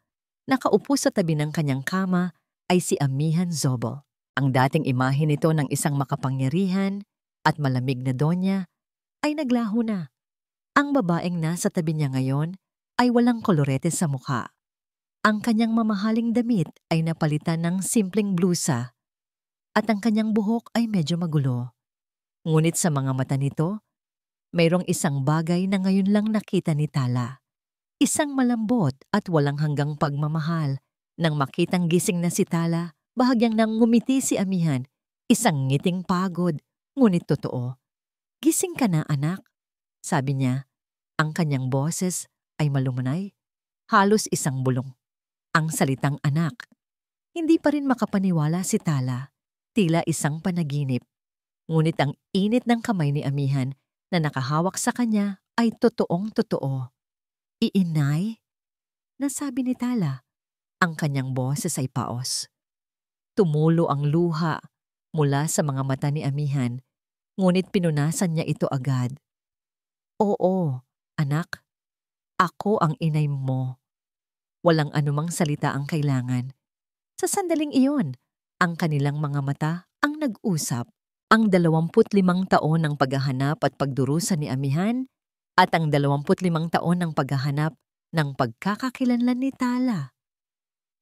Nakaupo sa tabi ng kanyang kama ay si Amihan Zobel. Ang dating imahe nito ng isang makapangyarihan at malamig na donya ay naglaho na. Ang babaeng nasa tabi niya ngayon ay walang kolorete sa mukha. Ang kanyang mamahaling damit ay napalitan ng simpleng blusa at ang kanyang buhok ay medyo magulo. Ngunit sa mga mata nito, mayroong isang bagay na ngayon lang nakita ni Tala. Isang malambot at walang hanggang pagmamahal. Nang makitang gising na si Tala, bahagyang nang ngumiti si Amihan. Isang ngiting pagod, ngunit totoo. "Gising ka na, anak," sabi niya. Ang kanyang boses ay malumanay, halos isang bulong. Ang salitang anak. Hindi pa rin makapaniwala si Tala. Tila isang panaginip. Ngunit ang init ng kamay ni Amihan na nakahawak sa kanya ay totoong totoo. "Iinay?" nasabi ni Tala. Ang kanyang boses ay paos. Tumulo ang luha mula sa mga mata ni Amihan, ngunit pinunasan niya ito agad. "Oo, anak. Ako ang inay mo." Walang anumang salita ang kailangan. Sa sandaling iyon, ang kanilang mga mata ang nag-usap. Ang 25 taon ng paghahanap at pagdurusa ni Amihan at ang 25 taon ng paghahanap ng pagkakakilanlan ni Tala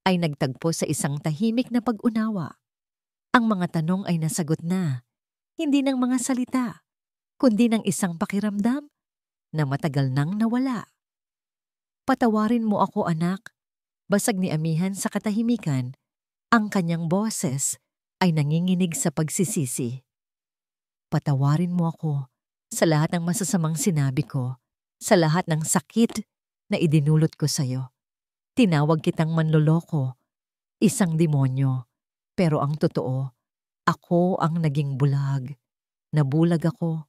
ay nagtagpo sa isang tahimik na pag-unawa. Ang mga tanong ay nasagot na, hindi ng mga salita, kundi ng isang pakiramdam na matagal nang nawala. "Patawarin mo ako, anak," basag ni Amihan sa katahimikan. Ang kanyang boses ay nanginginig sa pagsisisi. "Patawarin mo ako sa lahat ng masasamang sinabi ko, sa lahat ng sakit na idinulot ko sa'yo. Tinawag kitang manloloko, isang demonyo, pero ang totoo, ako ang naging bulag. Nabulag ako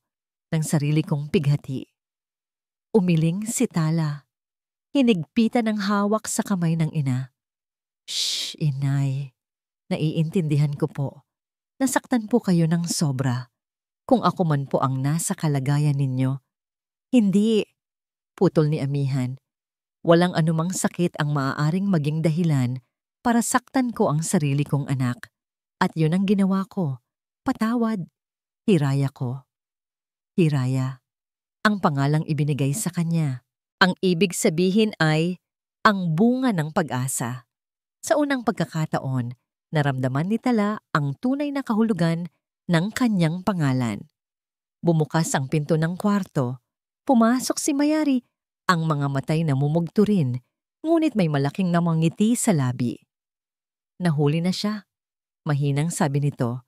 ng sarili kong pighati." Umiling si Tala. Hinigpitan ng hawak sa kamay ng ina. "Shh, inay. Naiintindihan ko po. Nasaktan po kayo ng sobra. Kung ako man po ang nasa kalagayan ninyo." "Hindi," putol ni Amihan. "Walang anumang sakit ang maaaring maging dahilan para saktan ko ang sarili kong anak. At yun ang ginawa ko. Patawad." Hiraya ko. Hiraya. Ang pangalang ibinigay sa kanya. Ang ibig sabihin ay ang bunga ng pag-asa. Sa unang pagkakataon, naramdaman ni Tala ang tunay na kahulugan ng kanyang pangalan. Bumukas ang pinto ng kwarto. Pumasok si Mayari. Ang mga matay namumugto rin, ngunit may malaking namangiti sa labi. "Nahuli na siya," mahinang sabi nito.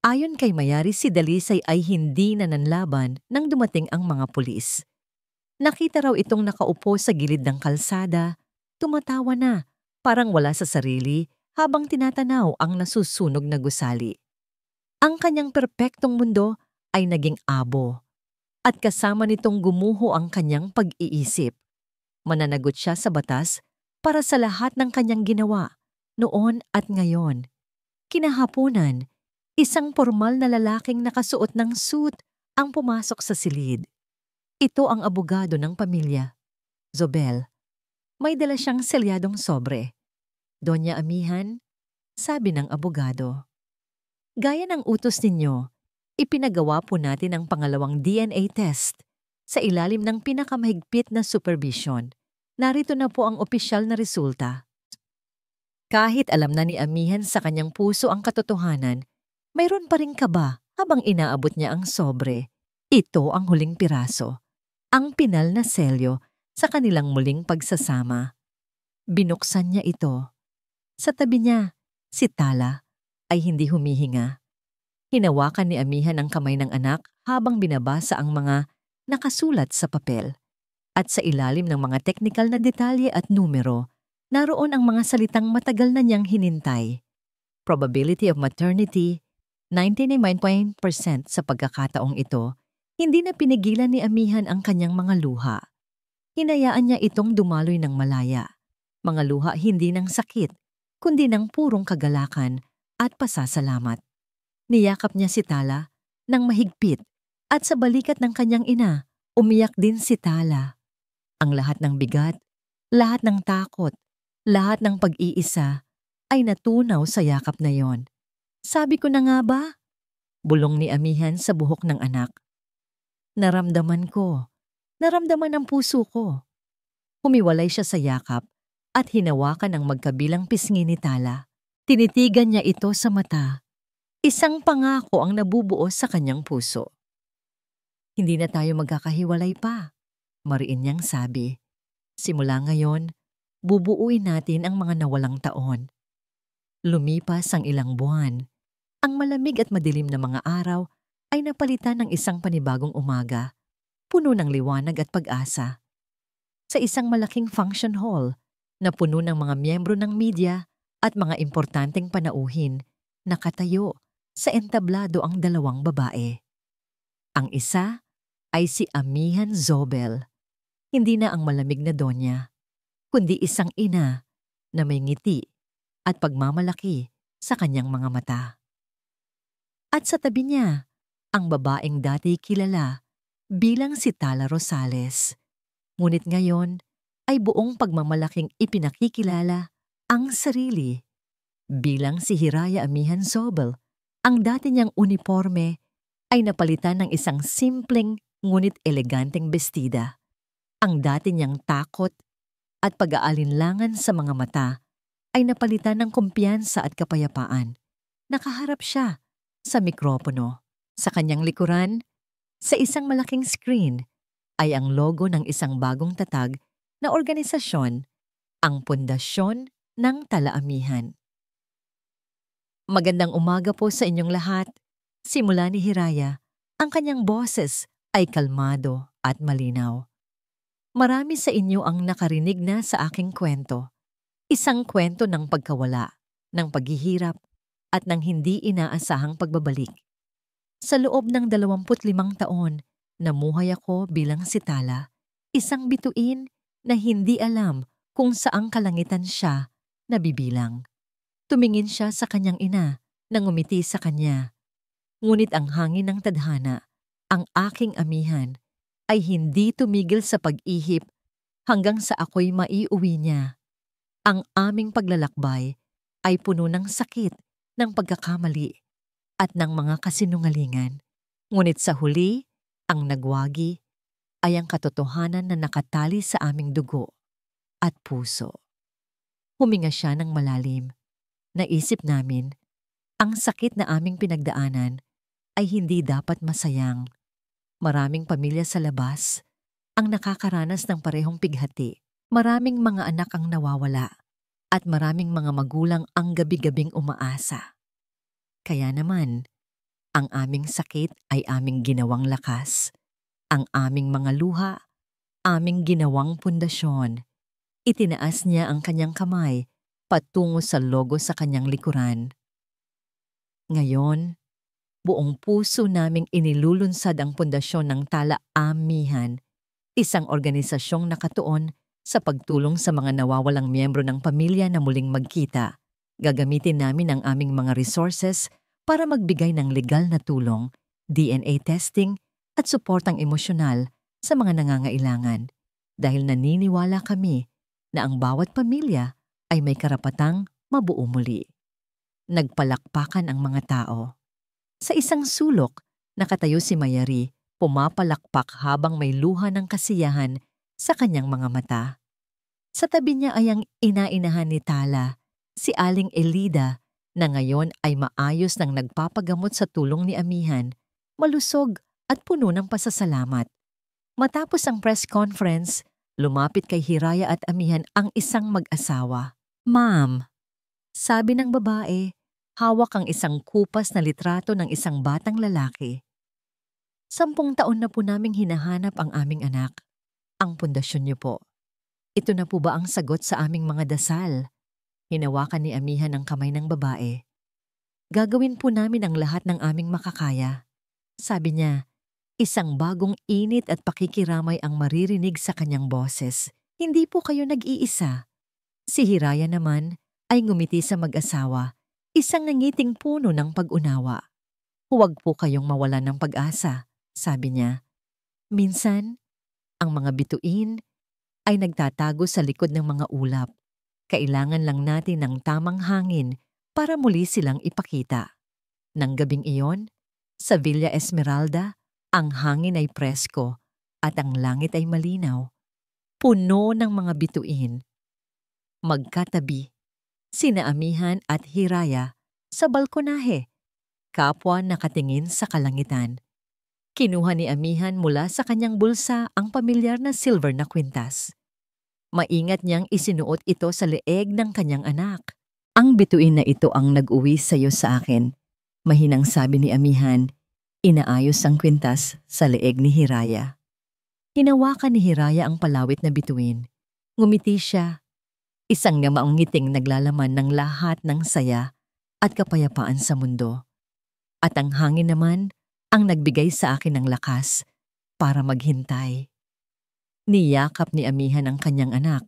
Ayon kay Mayari, si Dalisay ay hindi nananlaban nang dumating ang mga pulis. Nakita raw itong nakaupo sa gilid ng kalsada, tumatawa na, parang wala sa sarili habang tinatanaw ang nasusunog na gusali. Ang kanyang perpektong mundo ay naging abo. At kasama nitong gumuho ang kanyang pag-iisip. Mananagot siya sa batas para sa lahat ng kanyang ginawa, noon at ngayon. Kinahaponan, isang formal na lalaking nakasuot ng suit ang pumasok sa silid. Ito ang abogado ng pamilya, Zobel. May dala siyang selyadong sobre. "Doña Amihan," sabi ng abogado. "Gaya ng utos ninyo, ipinagawa po natin ang pangalawang DNA test. Sa ilalim ng pinakamahigpit na supervision, narito na po ang opisyal na resulta." Kahit alam na ni Amihan sa kanyang puso ang katotohanan, mayroon pa ring kaba habang inaabot niya ang sobre. Ito ang huling piraso, ang pinal na selyo sa kanilang muling pagsasama. Binuksan niya ito. Sa tabi niya, si Tala ay hindi humihinga. Hinawakan ni Amihan ang kamay ng anak habang binabasa ang mga nakasulat sa papel. At sa ilalim ng mga teknikal na detalye at numero, naroon ang mga salitang matagal na niyang hinintay. Probability of maternity, 99% sa pagkakataong ito, hindi na pinigilan ni Amihan ang kanyang mga luha. Hinayaan niya itong dumaloy ng malaya. Mga luha hindi ng sakit, kundi ng purong kagalakan at pasasalamat. Niyakap niya si Tala ng mahigpit at sa balikat ng kanyang ina, umiyak din si Tala. Ang lahat ng bigat, lahat ng takot, lahat ng pag-iisa ay natunaw sa yakap na yon. Sabi ko na nga ba? Bulong ni amihan sa buhok ng anak. Naramdaman ko. Naramdaman ng puso ko. Humiwalay siya sa yakap at hinawakan ang magkabilang pisngi ni Tala. Tinitigan niya ito sa mata. Isang pangako ang nabubuo sa kanyang puso. Hindi na tayo magkakahiwalay pa, mariin niyang sabi. Simula ngayon, bubuuin natin ang mga nawalang taon. Lumipas ang ilang buwan. Ang malamig at madilim na mga araw ay napalitan ng isang panibagong umaga, puno ng liwanag at pag-asa. Sa isang malaking function hall na puno ng mga miyembro ng media at mga importanteng panauhin, nakatayo sa entablado ang dalawang babae. Ang isa ay si Amihan Zobel, hindi na ang malamig na donya, kundi isang ina na may ngiti at pagmamalaki sa kanyang mga mata. At sa tabi niya, ang babaeng dati kilala bilang si Tala Rosales. Ngunit ngayon ay buong pagmamalaking ipinakikilala ang sarili bilang si Hiraya Amihan Zobel. Ang dati niyang uniforme ay napalitan ng isang simpleng ngunit eleganteng bestida. Ang dati niyang takot at pag-aalinlangan sa mga mata ay napalitan ng kumpiyansa at kapayapaan. Nakaharap siya sa mikropono. Sa kanyang likuran, sa isang malaking screen, ay ang logo ng isang bagong tatag na organisasyon, ang Pundasyon ng Tala-Amihan. Magandang umaga po sa inyong lahat. Simula ni Hiraya, ang kanyang boses ay kalmado at malinaw. Marami sa inyo ang nakarinig na sa aking kwento. Isang kwento ng pagkawala, ng paghihirap, at ng hindi inaasahang pagbabalik. Sa loob ng 25 taon, namuhay ako bilang si Tala, isang bituin na hindi alam kung saang kalangitan siya nabibilang. Tumingin siya sa kanyang ina nang ngumiti sa kanya. Ngunit ang hangin ng tadhana, ang aking amihan, ay hindi tumigil sa pag-ihip hanggang sa ako'y maiuwi niya. Ang aming paglalakbay ay puno ng sakit, ng pagkakamali, at ng mga kasinungalingan. Ngunit sa huli, ang nagwagi ay ang katotohanan na nakatali sa aming dugo at puso. Huminga siya ng malalim. Naisip namin, ang sakit na aming pinagdaanan ay hindi dapat masayang. Maraming pamilya sa labas ang nakakaranas ng parehong pighati. Maraming mga anak ang nawawala at maraming mga magulang ang gabi-gabing umaasa. Kaya naman, ang aming sakit ay aming ginawang lakas. Ang aming mga luha, aming ginawang pundasyon. Itinaas niya ang kanyang kamay patungo sa logo sa kanyang likuran. Ngayon, buong puso naming inilulunsad ang pundasyon ng Tala-Amihan, isang organisasyong nakatuon sa pagtulong sa mga nawawalang miyembro ng pamilya na muling magkita. Gagamitin namin ang aming mga resources para magbigay ng legal na tulong, DNA testing at suportang emosyonal sa mga nangangailangan dahil naniniwala kami na ang bawat pamilya ay may karapatang mabuo muli. Nagpalakpakan ang mga tao. Sa isang sulok, nakatayo si Mayari, pumapalakpak habang may luha ng kasiyahan sa kanyang mga mata. Sa tabi niya ay ang ina-inahan ni Tala, si Aling Elida, na ngayon ay maayos nang nagpapagamot sa tulong ni Amihan, malusog at puno ng pasasalamat. Matapos ang press conference, lumapit kay Hiraya at Amihan ang isang mag-asawa. "Ma'am," sabi ng babae, hawak ang isang kupas na litrato ng isang batang lalaki. 10 taon na po naming hinahanap ang aming anak. Ang pundasyon niyo po. Ito na po ba ang sagot sa aming mga dasal? Hinawakan ni Amihan ang kamay ng babae. Gagawin po namin ang lahat ng aming makakaya. Sabi niya, isang bagong init at pakikiramay ang maririnig sa kanyang boses. Hindi po kayo nag-iisa. Si Hiraya naman ay ngumiti sa mag-asawa, isang nangiting puno ng pag-unawa. Huwag po kayong mawalan ng pag-asa, sabi niya. Minsan, ang mga bituin ay nagtatago sa likod ng mga ulap. Kailangan lang natin ng tamang hangin para muli silang ipakita. Nang gabing iyon, sa Villa Esmeralda, ang hangin ay presko at ang langit ay malinaw, puno ng mga bituin. Magkatabi, sina Amihan at Hiraya sa balkonahe, kapwa nakatingin sa kalangitan. Kinuha ni Amihan mula sa kanyang bulsa ang pamilyar na silver na kwintas. Maingat niyang isinuot ito sa leeg ng kanyang anak. Ang bituin na ito ang nag-uwi sa'yo sa akin. Mahinang sabi ni Amihan, inaayos ang kwintas sa leeg ni Hiraya. Hinawakan ni Hiraya ang palawit na bituin. Ngumiti siya. Isang ngamaong ngiting naglalaman ng lahat ng saya at kapayapaan sa mundo. At ang hangin naman ang nagbigay sa akin ng lakas para maghintay. Niyakap ni Amihan ang kanyang anak.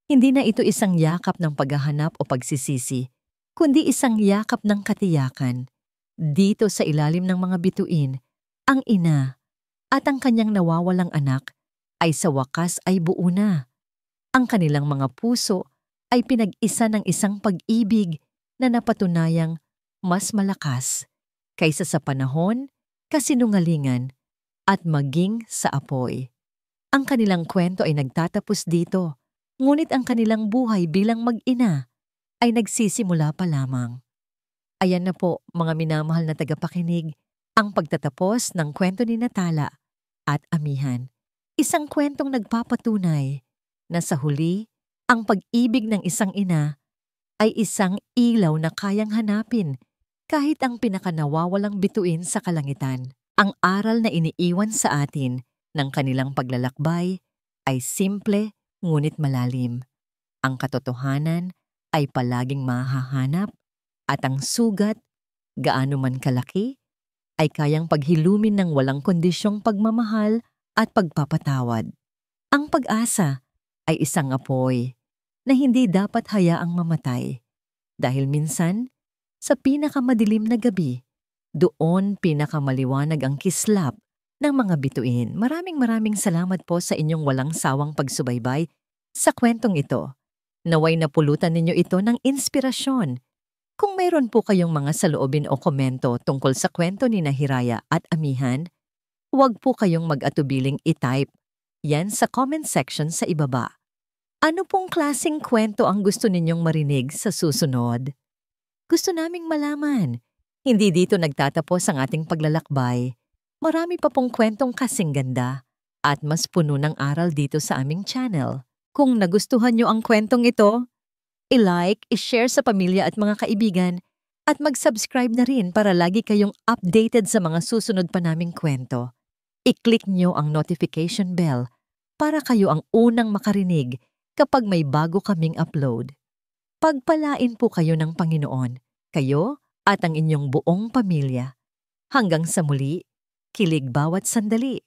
Hindi na ito isang yakap ng paghahanap o pagsisisi, kundi isang yakap ng katiyakan. Dito sa ilalim ng mga bituin, ang ina at ang kanyang nawawalang anak ay sa wakas ay buo na. Ang kanilang mga puso ay pinag-isa ng isang pag-ibig na napatunayang mas malakas kaysa sa panahon, kasinungalingan, at maging sa apoy. Ang kanilang kwento ay nagtatapos dito, ngunit ang kanilang buhay bilang mag-ina ay nagsisimula pa lamang. Ayan na po, mga minamahal na tagapakinig, ang pagtatapos ng kwento ni Natala at Amihan. Isang kwentong nagpapatunay na sa huli, ang pag-ibig ng isang ina ay isang ilaw na kayang hanapin kahit ang pinakanawawalang bituin sa kalangitan. Ang aral na iniiwan sa atin ng kanilang paglalakbay ay simple ngunit malalim. Ang katotohanan ay palaging mahahanap at ang sugat, gaano man kalaki, ay kayang paghilumin ng walang kondisyong pagmamahal at pagpapatawad. Ang pag-asa ay isang apoy na hindi dapat hayaang mamatay dahil minsan, sa pinakamadilim na gabi, doon pinakamaliwanag ang kislap ng mga bituin. Maraming salamat po sa inyong walang sawang pagsubaybay sa kwentong ito. Naway napulutan ninyo ito ng inspirasyon. Kung mayroon po kayong mga saloobin o komento tungkol sa kwento ni Hiraya at Amihan, huwag po kayong mag-atubiling i-type yan sa comment section sa ibaba. Ano pong klaseng kwento ang gusto ninyong marinig sa susunod? Gusto naming malaman. Hindi dito nagtatapos ang ating paglalakbay. Marami pa pong kwentong kasing ganda at mas puno ng aral dito sa aming channel. Kung nagustuhan nyo ang kwentong ito, i-like, i-share sa pamilya at mga kaibigan at mag-subscribe na rin para lagi kayong updated sa mga susunod pa naming kwento. I-click nyo ang notification bell para kayo ang unang makarinig kapag may bago kaming upload. Pagpalain po kayo ng Panginoon, kayo at ang inyong buong pamilya. Hanggang sa muli, kilig bawat sandali.